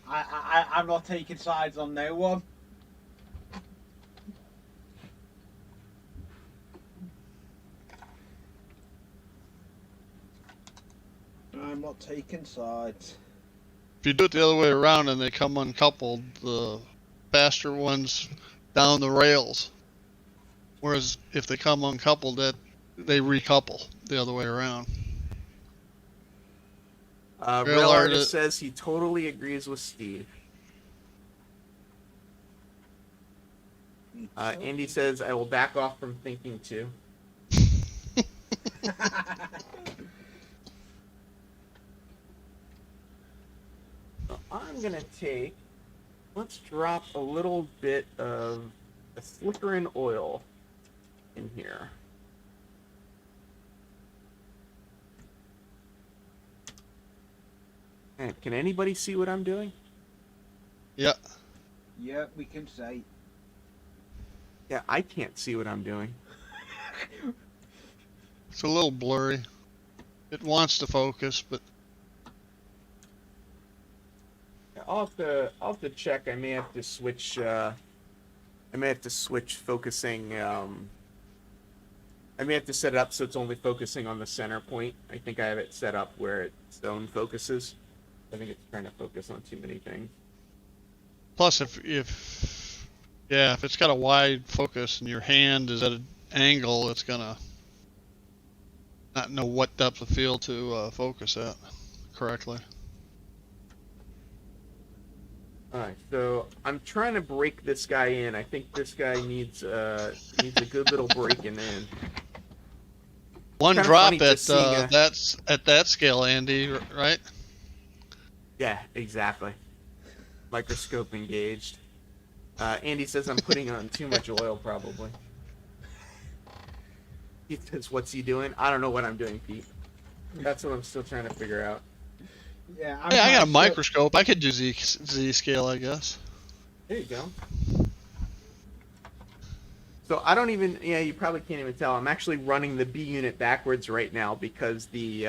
I'm not taking sides on no one. taking sides. If you do it the other way around and they come uncoupled, the faster ones down the rails. Whereas if they come uncoupled, they recouple the other way around. Real Artist says he totally agrees with Steve. Andy says, I will back off from thinking too. So I'm going to take, let's drop a little bit of a slickerin oil in here. And can anybody see what I'm doing? Yeah. Yeah, we can say. Yeah, I can't see what I'm doing. It's a little blurry. It wants to focus, but I'll have to check. I may have to switch. I may have to switch focusing. I may have to set it up so it's only focusing on the center point. I think I have it set up where its own focuses. I think it's trying to focus on too many things. plus if it's got a wide focus and your hand is at an angle, it's gonna not know what depth of field to focus at correctly. Alright, so I'm trying to break this guy in. I think this guy needs a good little breaking in. One Kinda drop funny at just seeing that's at that scale, Andy, right? Yeah, exactly. Microscope engaged. Andy says I'm putting on too much oil, probably. He says, what's he doing? I don't know what I'm doing, Pete. That's what I'm still trying to figure out. Yeah, Yeah, I got a microscope. I could do Z scale, I guess. There you go. So I don't even, yeah, you probably can't even tell. I'm actually running the B unit backwards right now because the,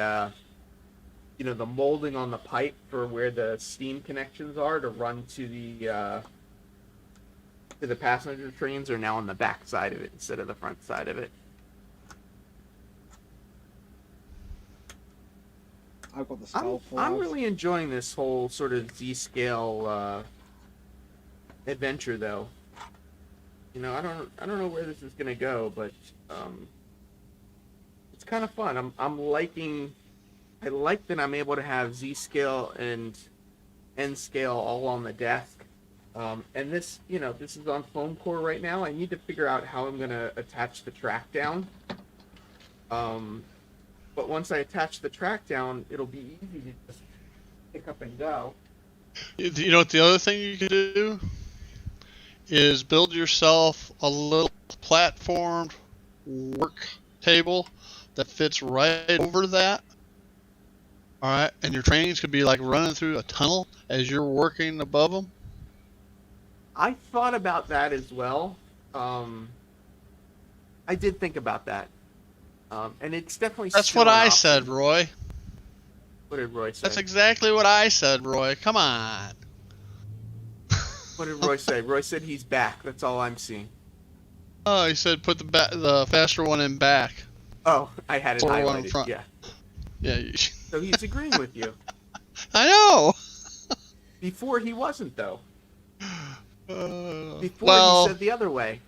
the molding on the pipe for where the steam connections are to run to the passenger trains are now on the back side of it instead of the front side of it. I've got the skull I'm really enjoying this whole sort of Z-scale adventure, though. You know, I don't know where this is gonna go, but it's kind of fun. I like that I'm able to have Z-scale and N-scale all on the desk. And this, this is on foam core right now. I need to figure out how I'm gonna attach the track down. But once I attach the track down, it'll be easy to just pick up and go. You know what the other thing you can do is build yourself a little platformed work table that fits right over that. All right, and your trains could be like running through a tunnel as you're working above them. I thought about that as well. I did think about that. And it's definitely That's still what an I option. said, Roy. What did Roy say? That's exactly what I said, Roy. Come on. What did Roy say? Roy said he's back. That's all I'm seeing. Oh, he said put the faster one in back. Oh, I had it Or one in highlighted. front. Yeah. Yeah. So he's agreeing with you. I know. Before he wasn't, though. Before well, he said the other way.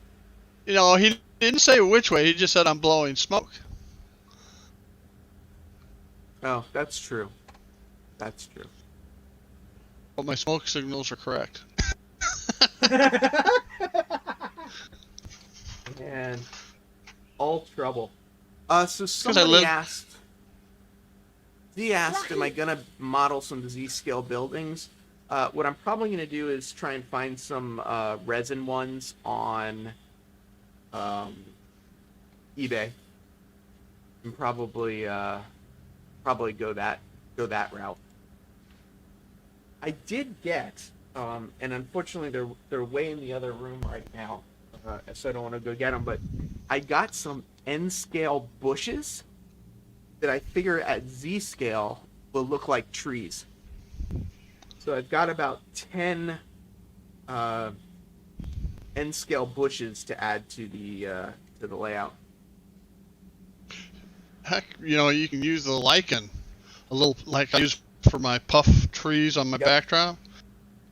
You know, he didn't say which way. He just said I'm blowing smoke. Oh, that's true. That's true. But my smoke signals are correct. Man, all trouble. So Z asked, am I gonna model some Z-scale buildings? What I'm probably gonna do is try and find some resin ones on eBay, and probably go that route. I did get, and unfortunately they're way in the other room right now, so I don't want to go get them. But I got some N-scale bushes that I figure at Z-scale will look like trees. So I've got about 10 N-scale bushes to add to the layout. Heck, you know, you can use the lichen a little like I use for my puff trees on my Yep. backdrop.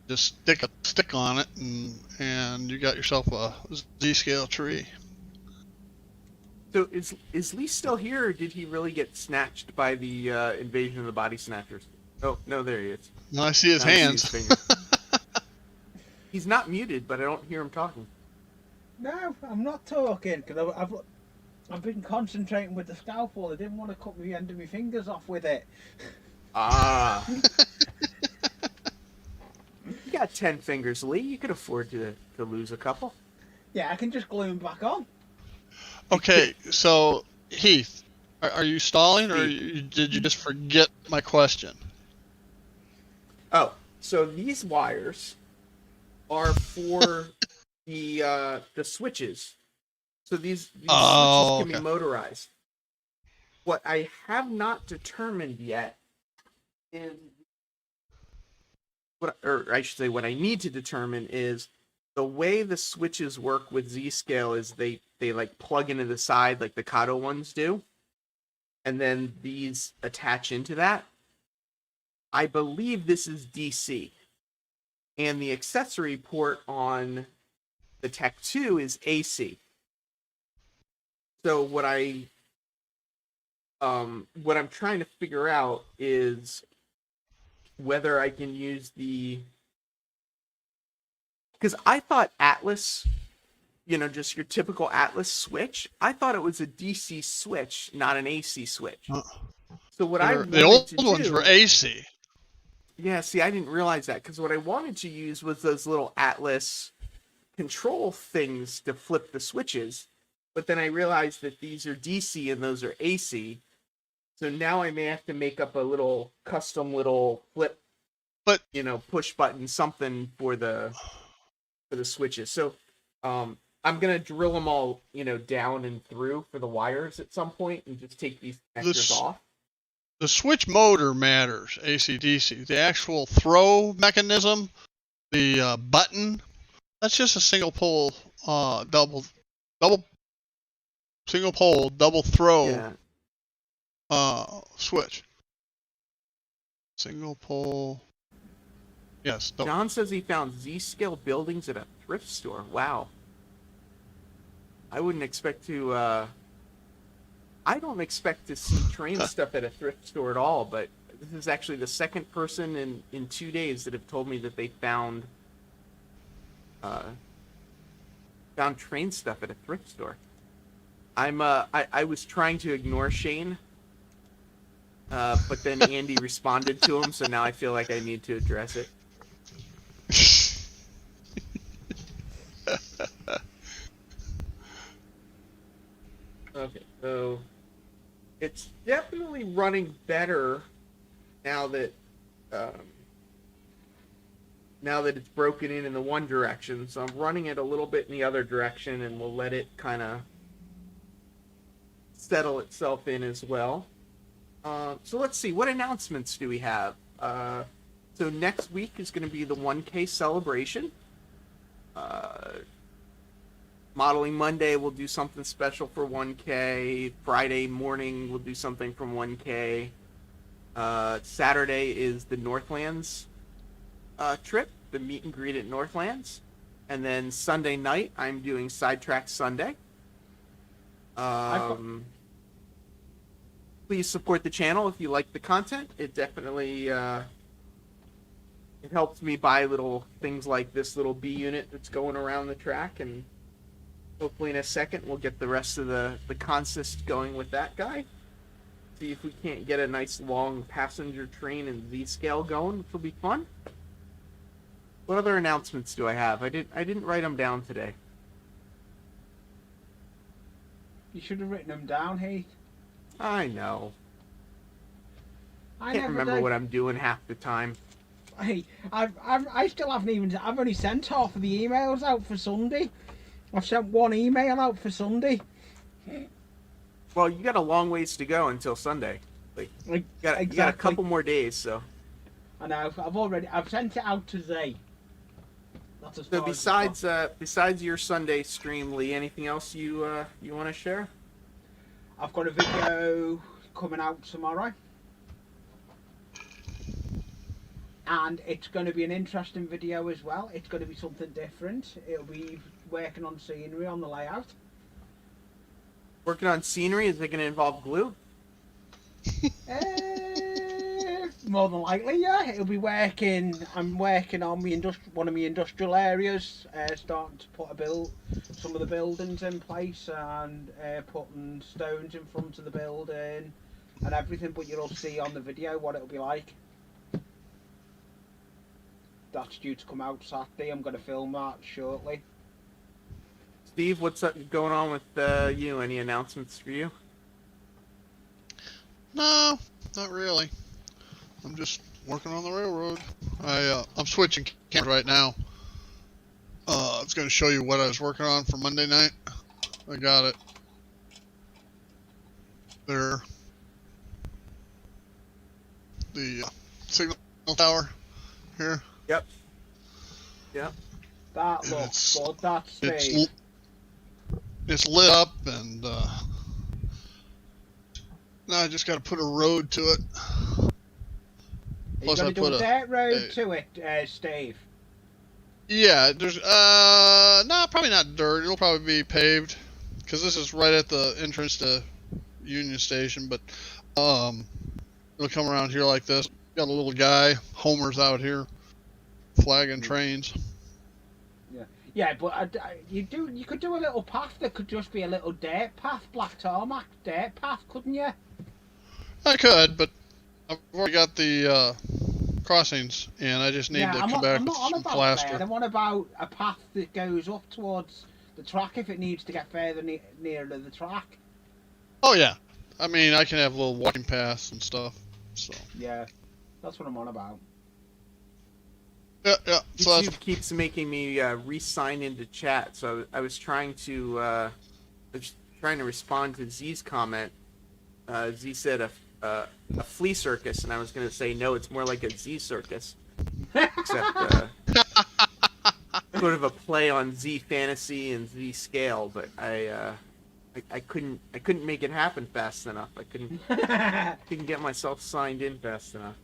Just stick a stick on it, and you got yourself a Z-scale tree. So is Lee still here, or did he really get snatched by the invasion of the body snatchers? Oh no, there he is. Now I see his Now I see hands. his fingers. He's not muted, but I don't hear him talking. No, I'm not talking because I've been concentrating with the scalpel. I didn't want to cut the end of my fingers off with it. Ah. You got 10 fingers, Lee. You could afford to lose a couple. Yeah, I can just glue them back on. Okay, so Heath, are you stalling, or did you just forget my question? Oh, so these wires are for the switches. So these switches can be motorized. What I have not determined yet is what I need to determine is the way the switches work with Z-scale is they like plug into the side like the Kato ones do, and then these attach into that. I believe this is DC, and the accessory port on the Tech 2 is AC. So what I'm trying to figure out is whether I can use because I thought Atlas, just your typical Atlas switch, I thought it was a DC switch, not an AC switch. So what The old ones were AC. Yeah, see, I didn't realize that, because what I wanted to use was those little Atlas control things to flip the switches, but then I realized that these are DC and those are AC, so now I may have to make up a little custom little flip, push button something for the switches. So I'm gonna drill them all, down and through for the wires at some point, and just take these connectors off. The switch motor matters, AC/DC. The actual throw mechanism, the button, that's just a single pole, single pole, double throw switch. Single pole. Yes. John says he found Z-scale buildings at a thrift store. Wow. I wouldn't expect to. I don't expect to see train stuff at a thrift store at all, but this is actually the second person in 2 days that have told me that they found train stuff at a thrift store. I was trying to ignore Shane, but then Andy responded to him, so now I feel like I need to address it. Okay, so it's definitely running better now that it's broken in the one direction. So I'm running it a little bit in the other direction, and we'll let it kind of settle itself in as well. So let's see, what announcements do we have? So next week is going to be the 1K celebration. Modeling Monday, we'll do something special for 1K. Friday morning, we'll do something from 1K. Saturday is the Northlands trip, the meet and greet at Northlands. And then Sunday night, I'm doing Sidetrack Sunday. Please support the channel if you like the content. It definitely it helps me buy little things like this little B unit that's going around the track, and hopefully in a second we'll get the rest of the consist going with that guy. See if we can't get a nice long passenger train and Z-scale going, which will be fun. What other announcements do I have? I didn't write them down today. You should have written them down, Heath. I know. I can't remember what I'm doing half the time. Hey, I still haven't even. I've only sent half of the emails out for Sunday. I've sent one email out for Sunday. Well, you got a long ways to go until Sunday. You got a couple more days, so. I know. I've sent it out today. So besides your Sunday stream, Lee, anything else you want to share? I've got a video coming out tomorrow. And it's going to be an interesting video as well. It's going to be something different. It'll be working on scenery on the layout. Working on scenery, is it going to involve glue? More than likely, yeah. It'll be working. I'm working on one of my industrial areas, starting to put some of the buildings in place and putting stones in front of the building and everything. But you'll see on the video what it'll be like. That's due to come out Saturday. I'm going to film that shortly. Steve, what's going on with you? Any announcements for you? No, not really. I'm just working on the railroad. I'm switching cameras right now. I was going to show you what I was working on for Monday night. I got it there. The signal tower here. Yep. Yep. That And looks good. That's Steve. It's lit up, and now I just got to put a road to it. Are you going to do a dirt road to it, Steve? Yeah, there's no, probably not dirt. It'll probably be paved, because this is right at the entrance to Union Station. But it'll come around here like this. Got a little guy, Homer's out here, flagging trains. Yeah, but you could do a little path that could just be a little dirt path, black tarmac dirt path, couldn't you? I could, but I've already got the crossings, and I just need to come back with some plaster. I'm on about a path that goes up towards the track if it needs to get further nearer to the track. Oh yeah, I mean I can have little walking paths and stuff. So yeah, that's what I'm on about. Yeah. So YouTube keeps making me re-sign into chat, so I was trying to respond to Z's comment. Z said a flea circus, and I was going to say no, it's more like a Z circus, except sort of a play on Z fantasy and Z scale. But I couldn't make it happen fast enough. I couldn't get myself signed in fast enough.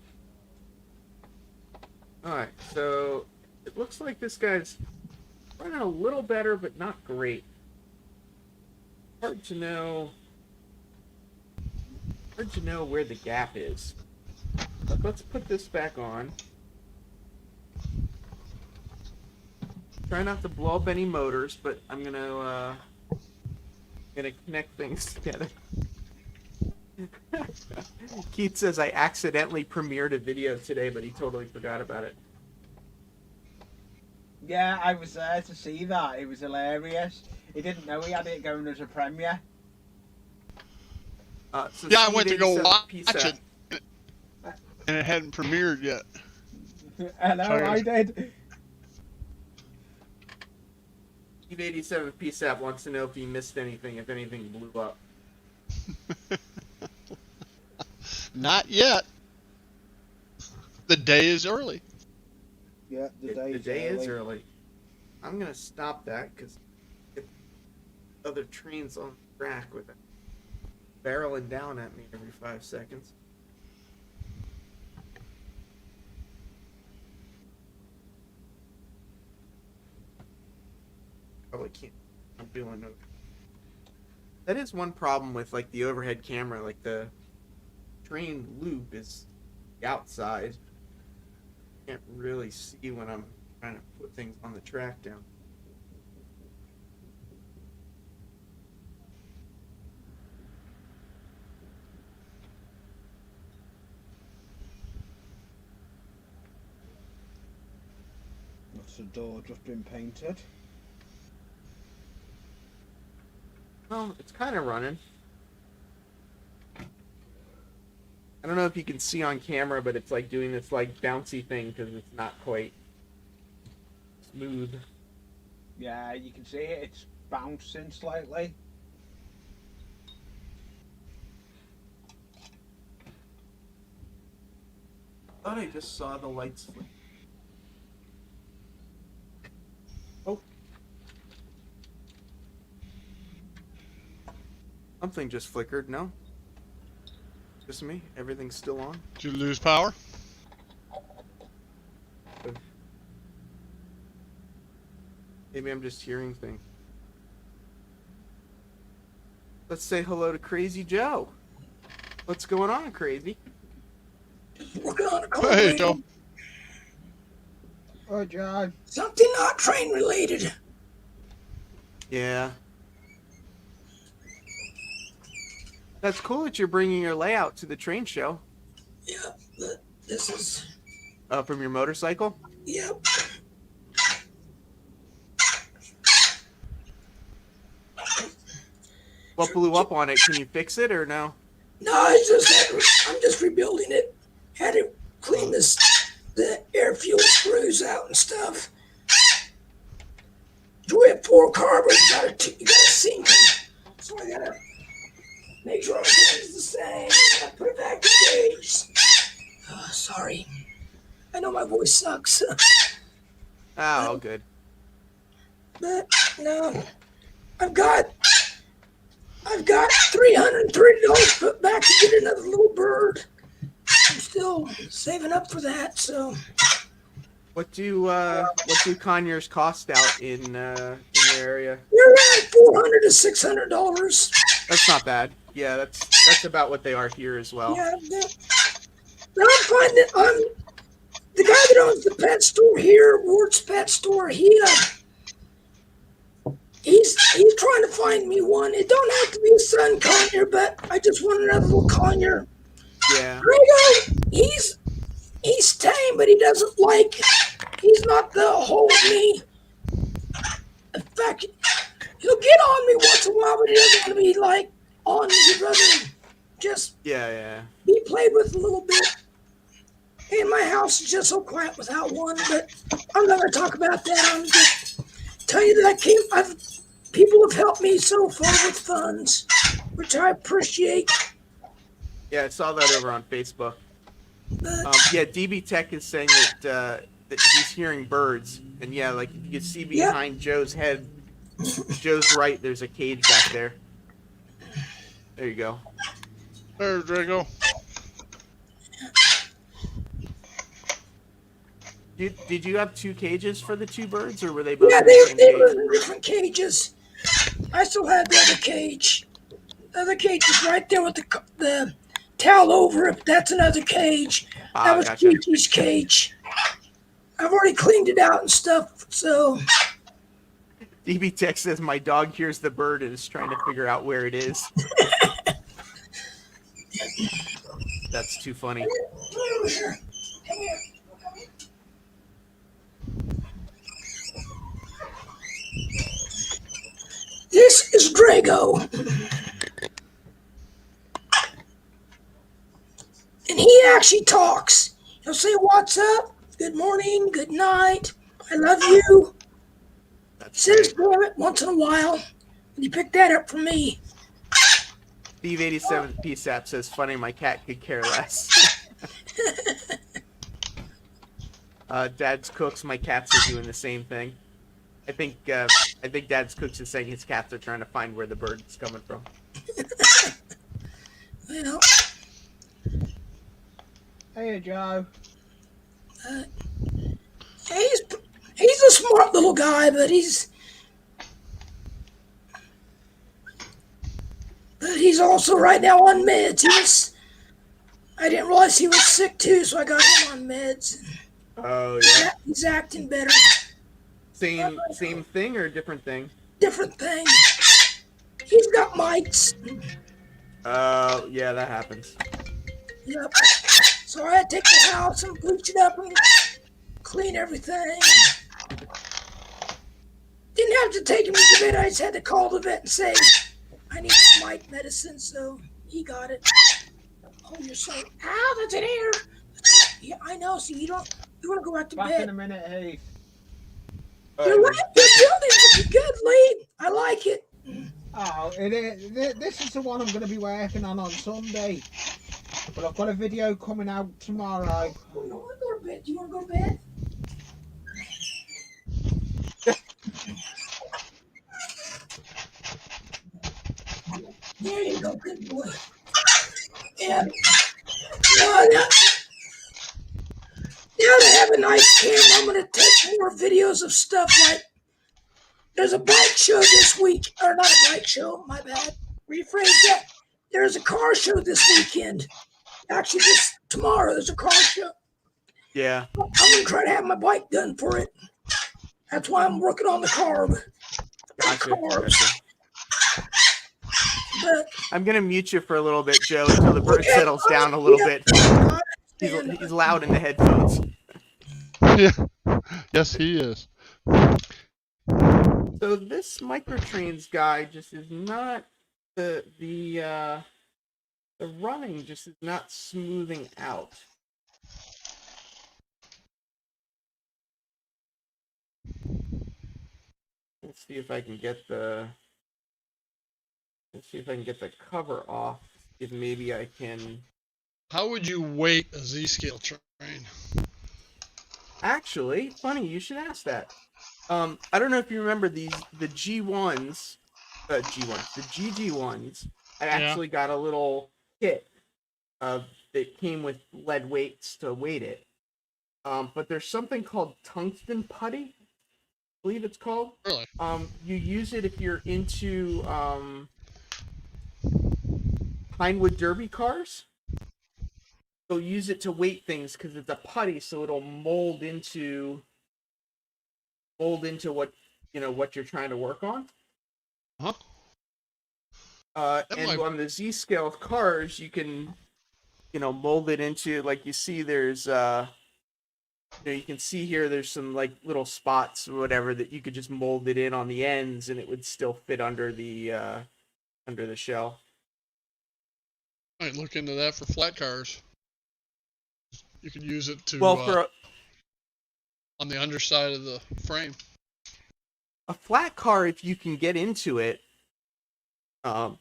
Alright, so it looks like this guy's running a little better, but not great. Hard to know where the gap is. But let's put this back on. Try not to blow up any motors, but I'm gonna connect things together. Keith says I accidentally premiered a video today, but he totally forgot about it. Yeah, I was there to see that. It was hilarious. He didn't know he had it going as a premiere. So yeah, I went to go watch it, and it hadn't premiered yet. Hello, I did. Steve 87 PSAP wants to know if he missed anything, if anything blew up. Not yet. The day is early. Yeah, the day is early. I'm gonna stop that because other trains on the track with it barreling down at me every 5 seconds. Probably can't. I'm doing no. That is one problem with like the overhead camera, like the train loop is outside. Can't really see when I'm trying to put things on the track down. That's the door just been painted. Well, it's kind of running. I don't know if you can see on camera, but it's like doing this like bouncy thing because it's not quite smooth. Yeah, you can see it. It's bouncing slightly. I thought I just saw the lights flick. Oh. Something just flickered, no? Just me? Everything's still on? Did you lose power? Maybe I'm just hearing things. Let's say hello to Crazy Joe. What's going on, Crazy? Working on a Hey, carburetor. Joe. Oh, Joe. Something not train related. Yeah. That's cool that you're bringing your layout to the train show. Yeah, but this is. From your motorcycle? Yep. What blew up on it? Can you fix it or no? No, I'm just rebuilding it. Had to clean the air fuel screws out and stuff. We have 4 carburetors. You gotta sync them. So I gotta make sure everything's the same. I gotta put it back in gauge. Sorry. I know my voice sucks. All good. But no, I've got $330 put back to get another little bird. I'm still saving up for that. So What do conures cost out in your area? you're around $400 to $600. That's not bad. Yeah, that's about what they are here as well. Yeah, but I'm finding that the guy that owns the pet store here, Wart's Pet Store. He's trying to find me one. It don't have to be a sun conure, but I just want another little conure. Yeah. Grego, he's tame, but he doesn't like. He's not the whole of me. In fact, he'll get on me once in a while, but he doesn't want to be like on me. He'd rather just Yeah. be played with a little bit. And my house is just so quiet without one, but I'm not going to talk about that. I'm just tell you that people have helped me so far with funds, which I appreciate. Yeah, I saw that over on Facebook. But Yeah, DB Tech is saying that he's hearing birds, and yeah, like you can see behind Joe's head, Joe's right. There's a cage back there. There you go. There, Drago. Did you have 2 cages for the 2 birds, or were they both yeah, in the same they cage? live in different cages. I still have the other cage. The other cage is right there with the towel over it. That's another cage. That was Gotcha. Gigi's cage. I've already cleaned it out and stuff, so. DB Tech says my dog hears the bird and is trying to figure out where it is. That's too funny. Come over here. Come here. This is Drago. And he actually talks. He'll say, "What's up? Good morning, good night. I love you." That's He says, great. "Damn it," once in a while. And he picked that up from me. Steve 87 PSAP says, "Funny, my cat could care less." Dad's Cooks, my cats are doing the same thing. I think Dad's Cooks is saying his cats are trying to find where the bird is coming from. Well, Hey, Joe. he's a smart little guy, but he's also right now on meds. I didn't realize he was sick too, so I got him on meds. Oh yeah. He's acting better. Same thing or different thing? Different thing. He's got mites. Oh yeah, that happens. Yep. So I had to take the house and bleach it up and clean everything. Didn't have to take him to the vet. I just had to call the vet and say, "I need some mite medicine," so he got it. Oh, you're so. Ow, that's an air. Yeah, I know. So you want to go back to Back in a bed. minute, Heath. You're building pretty good, Lee. I like it. Oh, this is the one I'm going to be working on Sunday. But I've got a video coming out tomorrow. I want to go to bed. Do you want to go to bed? There you go, good boy. Yeah. Now that I have a nice camera, I'm going to take more videos of stuff like There's a bike show this week, or not a bike show, my bad. Rephrase that. There's a car show this weekend. Actually, tomorrow there's a car show. Yeah. I'm gonna try to have my bike done for it. That's why I'm working on the carb. Carbs. But I'm gonna mute you for a little bit, Joe, until the bird settles down a little bit. He's loud in the headphones. Yeah. Yes, he is. So this microtrains guy just is not the running just is not smoothing out. Let's see if I can get the cover off. If maybe I can. How would you weight a Z-scale train? Actually, funny you should ask that. I don't know if you remember the G1s, the GG1s. I actually got a little kit that came with lead weights to weight it. But there's something called tungsten putty, I believe it's called. Really? You use it if you're into Pinewood Derby cars. So use it to weight things because it's a putty, so it'll mold into what you're trying to work on. Huh? And on the Z scale cars, you can, mold it into, like you see. There's you can see here. There's some like little spots or whatever that you could just mold it in on the ends, and it would still fit under the shell. Might look into that for flat cars. You could use it to on the underside of the frame. A flat car, if you can get into it. Oh,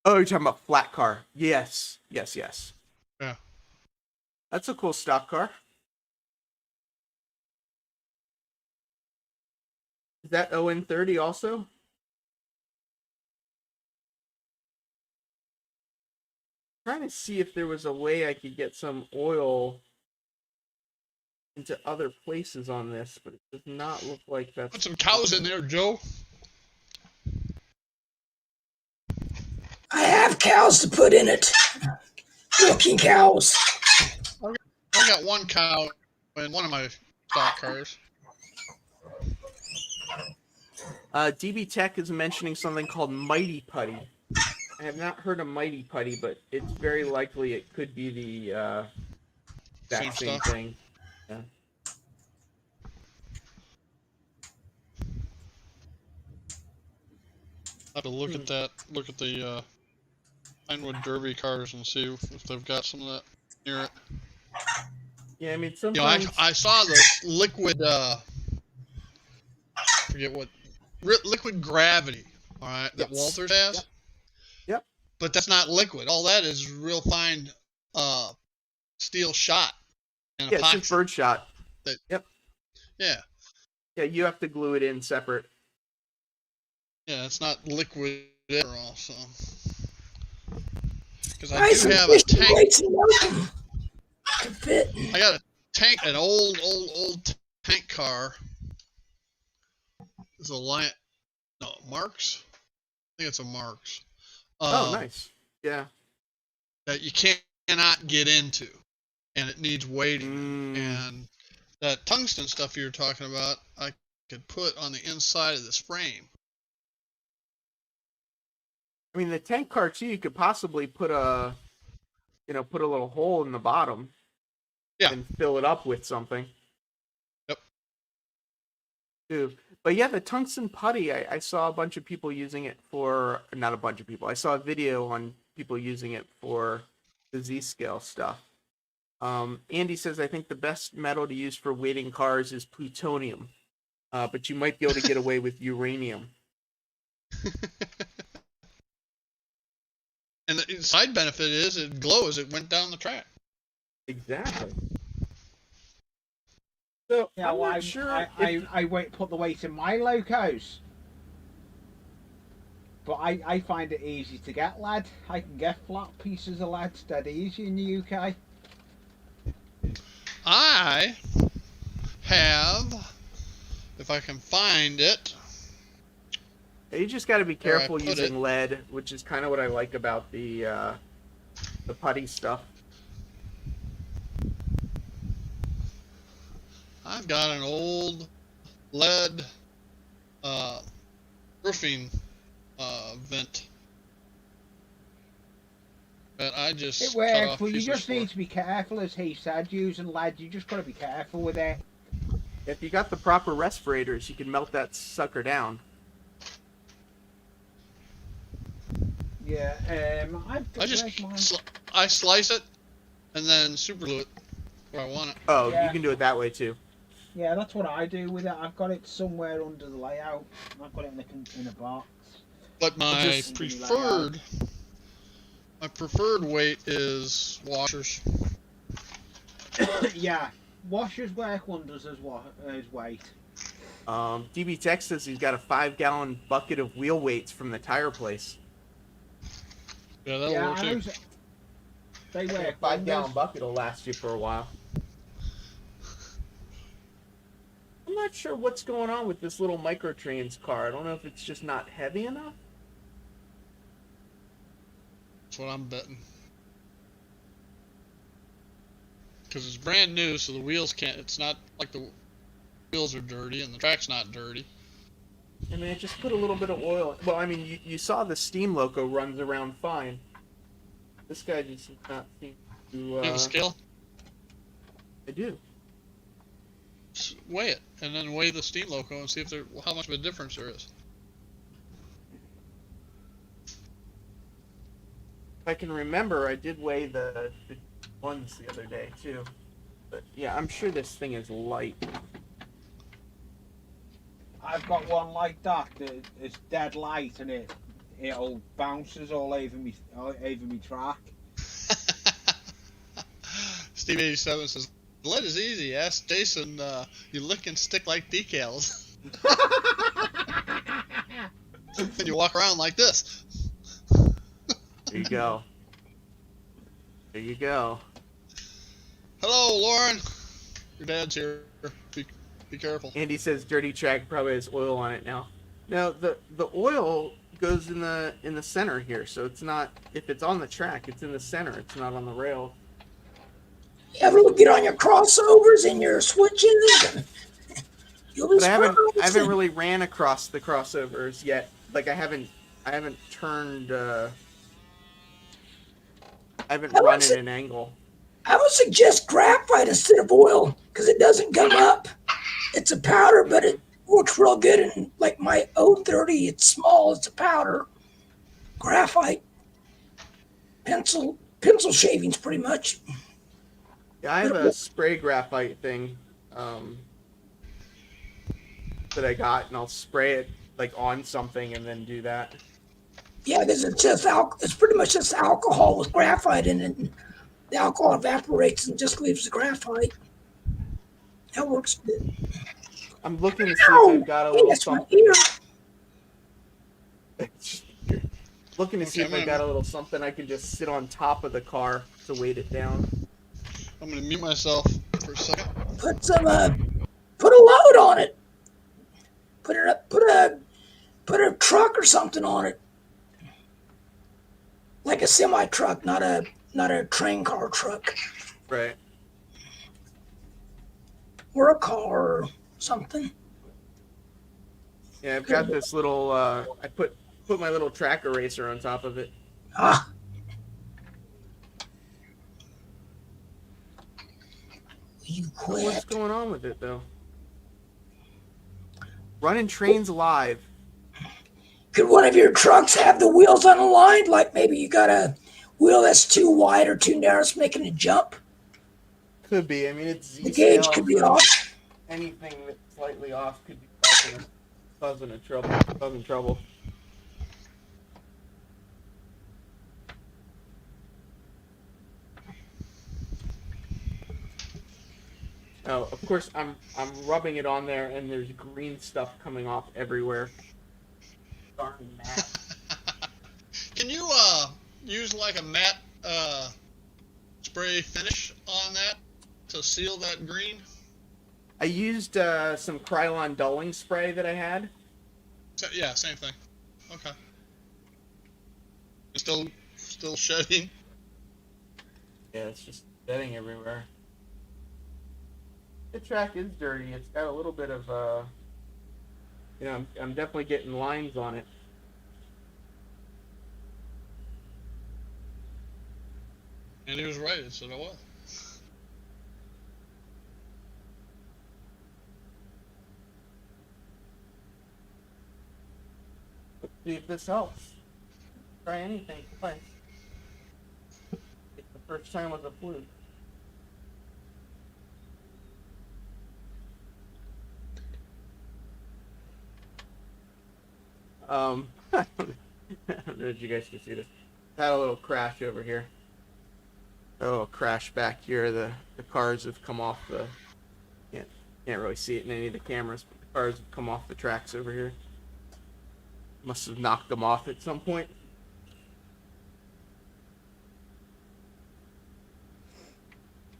you're talking about flat car. Yes. Yeah. That's a cool stock car. Is that ON30 also? Trying to see if there was a way I could get some oil into other places on this, but it does not look like that's... Put some cows in there, Joe. I have cows to put in it. Milking cows. I got one cow in one of my stock cars. DB Tech is mentioning something called Mighty Putty. I have not heard of Mighty Putty, but it's very likely it could be the that same thing. Yeah. I have to look at that. Look at the Pinewood Derby cars and see if they've got some of that near it. Yeah, I mean sometimes. I saw the liquid. Forget what. Liquid gravity. All right, that Walters has. Yep. But that's not liquid. All that is real fine steel shot. And it's just bird shot. Yep. Yeah. Yeah, you have to glue it in separate. Yeah, it's not liquid at all. So, because I do have a tank. I got a tank, an old tank car. It's a Marks. I think it's a Marks. Oh, nice. Yeah. That you cannot get into, and it needs weighting. And that tungsten stuff you're talking about, I could put on the inside of this frame. I mean, the tank car too. You could possibly put a little hole in the bottom. Yeah. And fill it up with something. Yep. Too. But yeah, the tungsten putty, I saw a bunch of people using it for, not a bunch of people, I saw a video on people using it for the Z-scale stuff. Andy says, I think the best metal to use for weighting cars is plutonium, but you might be able to get away with uranium. And the side benefit is it glows, it went down the track. Exactly. So yeah, well, I'm sure I won't put the weight in my locos, but I find it easy to get lead. I can get flat pieces of lead dead easy in the UK. I have if I can find it. You just got to be Where I careful put using it. lead, which is kind of what I like about the putty stuff. I've got an old lead roofing vent that I It just cut works, off but you pieces just for. need to be careful, as he said, using lead. You just got to be careful with it. If you got the proper respirators, you can melt that sucker down. Yeah, I've I got just where's mine? I slice it and then super glue it where I want it. Oh, Yeah. you can do it that way too. Yeah, that's what I do with it. I've got it somewhere under the layout. I've got it in a box. But my just- preferred weight is washers. Yeah, washers work wonders as weight. DB Tech says he's got a 5-gallon bucket of wheel weights from the tire place. Yeah, that'll Yeah, work I know. too. They A work 5-gallon wonders. bucket will last you for a while. I'm not sure what's going on with this little microtrains car. I don't know if it's just not heavy enough. That's what I'm betting. Because it's brand new, so the wheels can't. It's not like the wheels are dirty and the track's not dirty. I mean, just put a little bit of oil. Well, I mean, you saw the steam loco runs around fine. This guy just does not seem to. You have a scale? I do. Weigh it, and then weigh the steam loco and see if how much of a difference there is. If I can remember, I did weigh the ones the other day too. But yeah, I'm sure this thing is light. I've got one like that. It's dead light and it all bounces all over me track. Steve 87 says, "Lead is easy. Ask Jason. You lick and stick like decals, and you walk around like this." There you go. There you go. Hello, Lauren. Your dad's here. Be careful. Andy says dirty track probably has oil on it now. No, the oil goes in the center here, so it's not. If it's on the track, it's in the center. It's not on the rail. You ever get on your crossovers and your switches? You'll be But I haven't surprised. really ran across the crossovers yet. Like I haven't turned. I haven't I run was- at an angle. I would suggest graphite instead of oil because it doesn't gum up. It's a powder, but it works real good. And like my L40, it's small. It's a powder. Graphite. Pencil shavings, pretty much. Yeah, I have a spray graphite thing that I got, and I'll spray it like on something and then do that. Yeah, because it's just it's pretty much just alcohol with graphite in it. And the alcohol evaporates and just leaves the graphite. That works good. I'm looking to see if I've got a little That's my something. ear. Looking to see Okay, if I got a little something I can just sit on top of the car to weight it down. I'm gonna mute myself for a second. Put some put a load on it. Put a truck or something on it. Like a semi truck, not a train car truck. Right. Or a car or something. Yeah, I've got this little. I put my little track eraser on top of it. Ah. You What's quit. going on with it though? Running trains live. Could one of your trucks have the wheels unaligned? Like maybe you got a wheel that's too wide or too narrow, it's making a jump. Could be. I mean, it's Z The gauge scale, could be so off. anything that's slightly off could be causing trouble. Oh, of course, I'm rubbing it on there, and there's green stuff coming off everywhere. Darn matte. Can you use like a matte spray finish on that to seal that green? I used some Krylon dulling spray that I had. Yeah, same thing. Okay. Still shedding. Yeah, it's just bedding everywhere. The track is dirty. It's got a little bit of, I'm definitely getting lines on it. And he was right. It said it was. Let's see if this helps. Try anything twice. The first time was a fluke. I don't know if you guys can see this. Had a little crash over here. A little crash back here. The cars have come off the. Can't really see it in any of the cameras, but the cars have come off the tracks over here. Must have knocked them off at some point.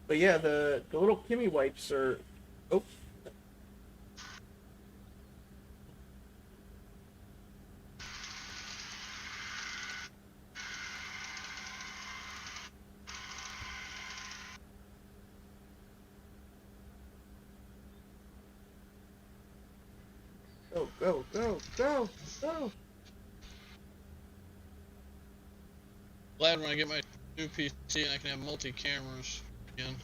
But yeah, the little Kimmy wipes are. Oh. Go, go, go, go, go. Glad when I get my new PC I can have multi-cameras again.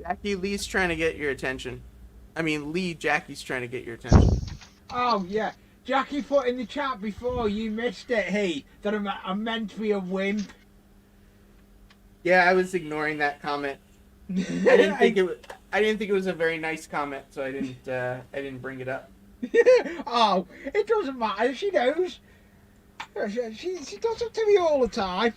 Jackie, Lee's trying to get your attention. I mean, Jackie's trying to get your attention. Oh, yeah. Jackie put in the chat before, you missed it, hey, that I'm meant to be a wimp. Yeah, I was ignoring that comment. I didn't think it was a very nice comment, so I didn't bring it up. Oh, it doesn't matter, she knows. She does it to me all the time.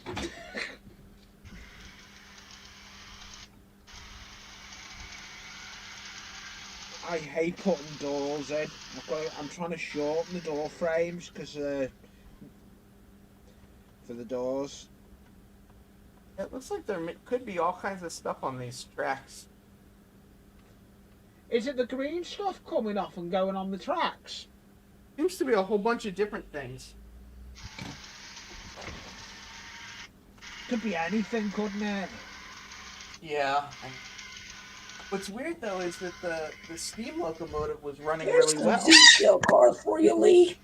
I hate putting doors in. I'm trying to shorten the door frames because for the doors. It looks like there could be all kinds of stuff on these tracks. Is it the green stuff coming off and going on the tracks? Seems to be a whole bunch of different things. Could be anything, couldn't it? Yeah. What's weird though is that the steam locomotive was running Here's really some well. Z-scale cars for you, Lee.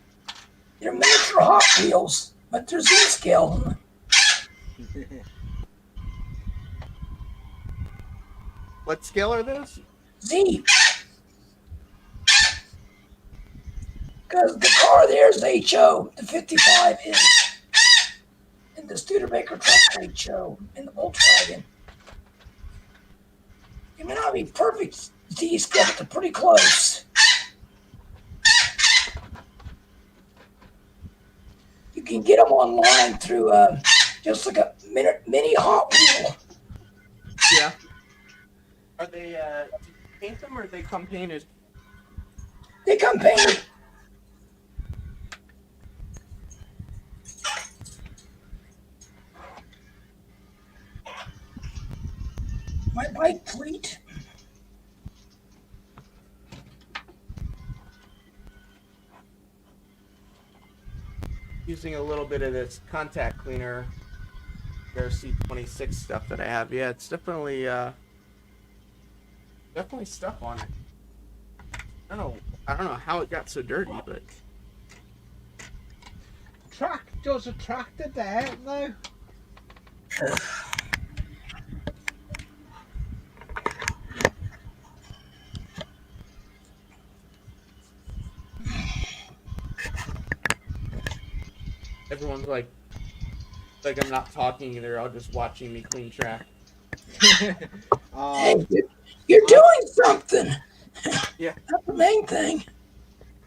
They're miniature Hot Wheels, but they're Z-scale. What scale are those? Z. Because the car there's HO, the 55 is. And the Studebaker truck's HO, and the Volkswagen. It may not be perfect Z-scale, but they're pretty close. You can get them online through just like a mini Hot Wheel. Yeah. Are they, do you paint them or they come painted? They come painted. My bike fleet. Using a little bit of this contact cleaner, RC26 stuff that I have. Yeah, it's definitely stuff on it. I don't know how it got so dirty, but Does a tractor there though? everyone's like I'm not talking, they're all just watching me clean track. Hey, you're doing something. Yeah. That's the main thing.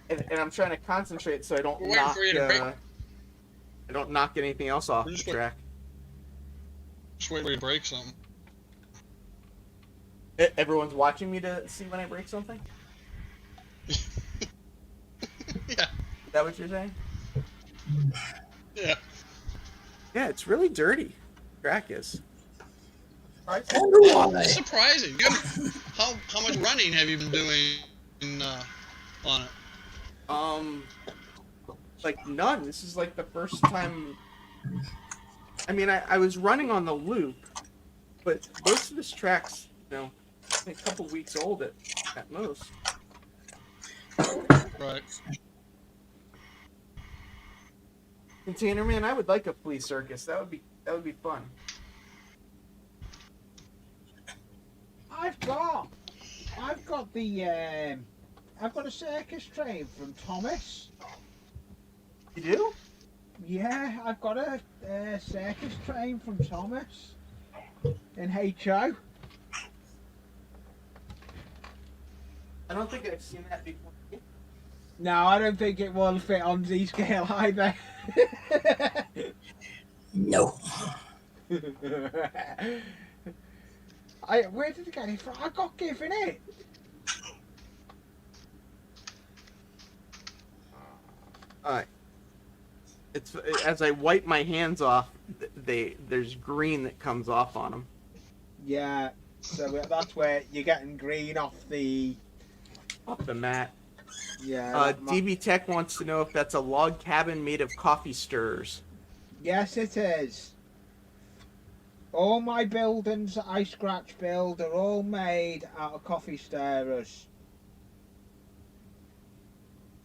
And I'm trying to concentrate so I don't We're waiting knock for you to break. I don't knock anything else off We're the just track. Just wait for you to break something. Everyone's watching me to see when I break something? Yeah. Is that what you're saying? Yeah. Yeah, it's really dirty. Track is. Wonder why. It's surprising. How much running have you been doing on it? Like none. This is like the first time. I mean, I was running on the loop, but most of this track's, a couple weeks old at most. Right. Container Man, I would like a flea circus. That would be fun. I've got a circus train from Thomas. You do? Yeah, I've got a circus train from Thomas in HO. I don't think I've seen that before. No, I don't think it will fit on Z-scale either. No. Where did I get it from? I got given it. Alright. It's as I wipe my hands off, there's green that comes off on them. Yeah, so that's where you're getting green off the mat. Yeah. DB Tech wants to know if that's a log cabin made of coffee stirrers. Yes, it is. All my buildings that I scratch build are all made out of coffee stirrers.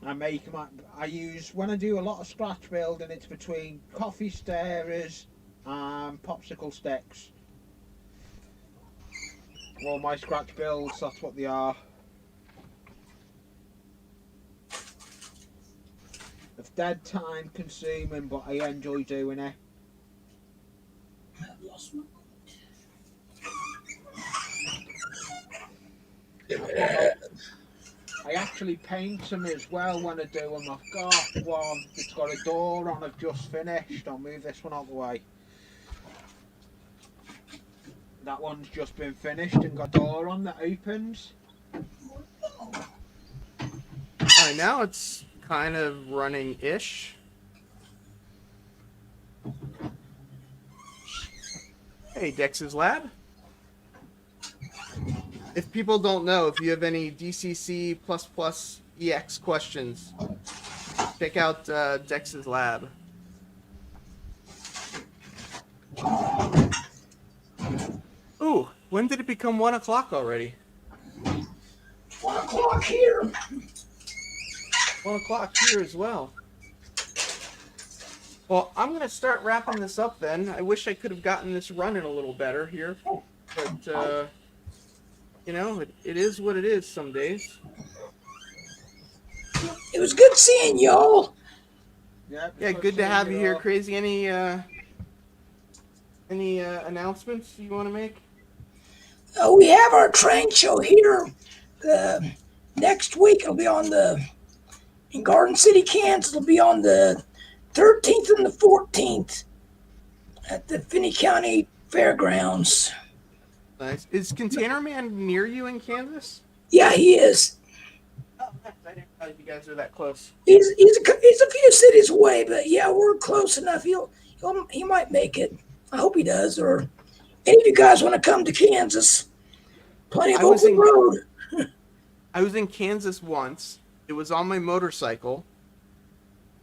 When I do a lot of scratch building, it's between coffee stirrers and popsicle sticks. All my scratch builds, that's what they are. It's dead time consuming, but I enjoy doing it. I actually paint them as well when I do them. I've got one that's got a door on, I've just finished. I'll move this one out the way. That one's just been finished and got a door on that opens. Alright, now it's kind of running-ish. Hey, Dex's Lab. If people don't know, if you have any DCC++ EX questions, check out Dex's Lab. Ooh, when did it become 1 o'clock already? 1 o'clock here. 1 o'clock here as well. Well, I'm going to start wrapping this up then. I wish I could have gotten this running a little better here. But, you know, it is what it is some days. It was good seeing y'all. Yeah, good to have you here, Crazy. Any announcements you want to make? We have our train show here next week. It'll be in Garden City, Kansas. It'll be on the 13th and the 14th at the Finney County Fairgrounds. Nice. Is Container Man near you in Kansas? Yeah, he is. Oh, nice. I didn't realize you guys are that close. He's a few cities away, but yeah, we're close enough. He might make it. I hope he does. Or any of you guys want to come to Kansas? Plenty of open road. I was in Kansas once. It was on my motorcycle,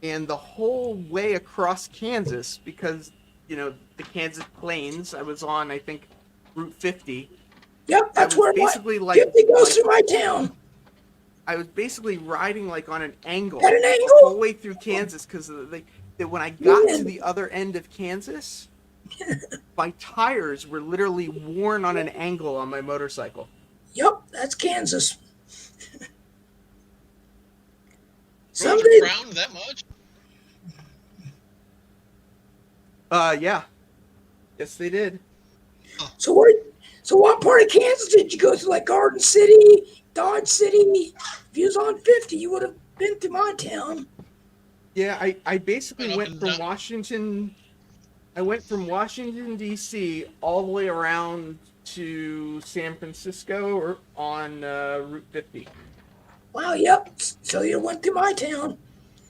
and the whole way across Kansas, because the Kansas Plains, I was on, I think, Route 50. Yep, that's where basically 50 goes through my town. I was basically riding on an angle, At an angle? the whole way through Kansas, because when I got to the other end of Kansas, my tires were literally worn on an angle on my motorcycle. Yep, that's Kansas. Someday ground that much? Yeah. Yes, they did. So what part of Kansas did you go to? Like Garden City, Dodge City? If you was on 50, you would have been to my town. Yeah, I basically went from Washington. I went from Washington D.C. all the way around to San Francisco or on Route 50. Wow. Yep. So you went to my town.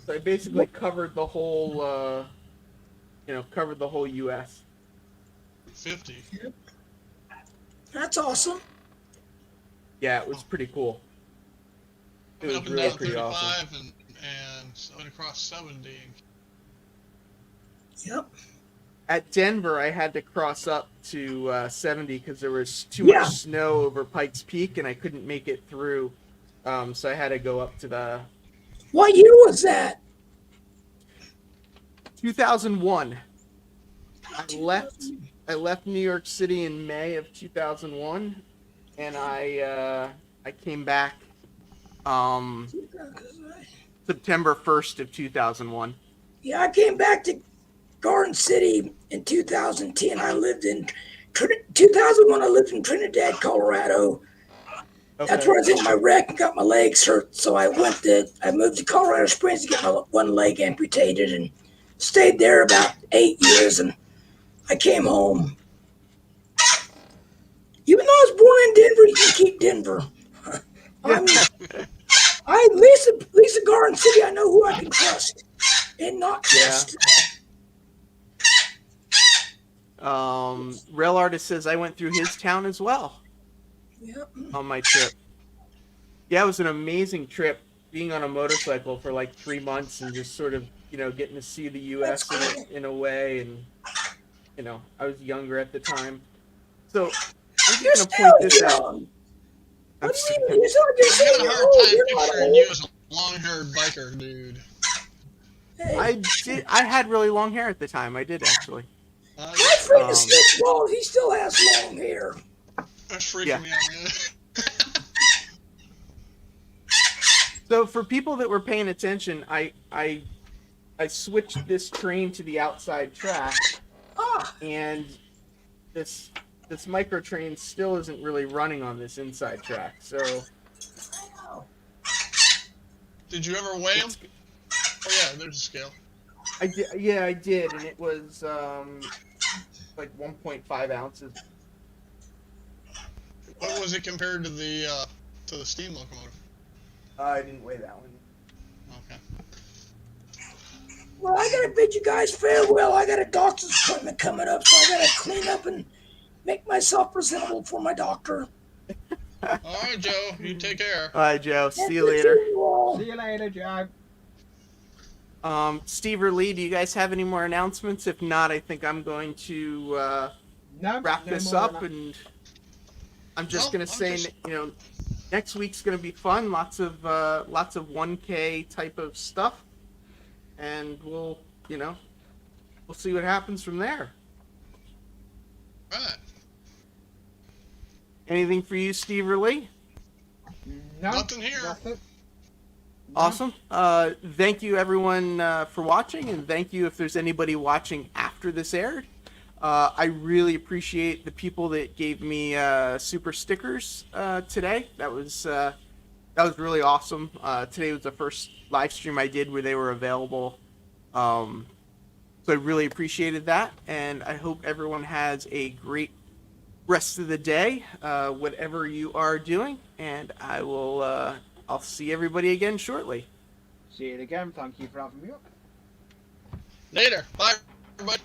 So I basically covered the whole, covered the whole U.S. 50. That's awesome. Yeah, it was pretty cool. It was Up and really down pretty 35 awesome. and went across 70. Yep. At Denver, I had to cross up to 70 because there was too Yeah. much snow over Pikes Peak, and I couldn't make it through. So I had to go up to the What year was that? 2001. I left New York City in May of 2001, and I came back September 1st of 2001. Yeah, I came back to Garden City in 2010. I lived in 2001. I lived in Trinidad, Colorado. That's Okay. where I was in my wreck and got my legs hurt. So I moved to Colorado Springs to get my one leg amputated and stayed there about 8 years. And I came home. Even though I was born in Denver, you can keep Denver. Lisa Garden City, I know who I can trust and not trust. Rail Artist says I went through his town as well. Yep. On my trip. Yeah, it was an amazing trip, being on a motorcycle for like 3 months and just sort of, getting to see the U.S. in a way. And, I was younger at the time. So I'm You're just going to still point this out. young. What do you mean? You sound like you're I saying got a you're hard old. time You're not picturing old. you as a long-haired biker dude. Hey, I had really long hair at the time. I did, actually. my friend is slick bald. He still has long hair. That's freaking Yeah. me out, man. So for people that were paying attention, I switched this train to the outside track, and this micro train still isn't really running on this inside track. So Did you ever weigh him? Oh yeah, there's a scale. I did, yeah, I did, and it was like 1.5 ounces. What was it compared to the steam locomotive? I didn't weigh that one. Okay. Well, I gotta bid you guys farewell. I got a doctor's appointment coming up, so I gotta clean up and make myself presentable for my doctor. All right, Joe. You take care. All right, Joe. See you Good later. seeing you all. See you later, Joe. Steve or Lee, do you guys have any more announcements? If not, I think I'm going to wrap this more up, than and I'm just No, gonna say, next week's gonna be fun. Lots of 1K type of stuff, and we'll see what happens from there. Right. Anything for you, Steve or Lee? No, Nothing here. nothing. Awesome. Thank you, everyone, for watching, and thank you if there's anybody watching after this aired. I really appreciate the people that gave me super stickers today. That was really awesome. Today was the first live stream I did where they were available. So I really appreciated that, and I hope everyone has a great rest of the day, whatever you are doing, and I'll see everybody again shortly. See you again. Thank you for having me up. Later. Bye, everybody.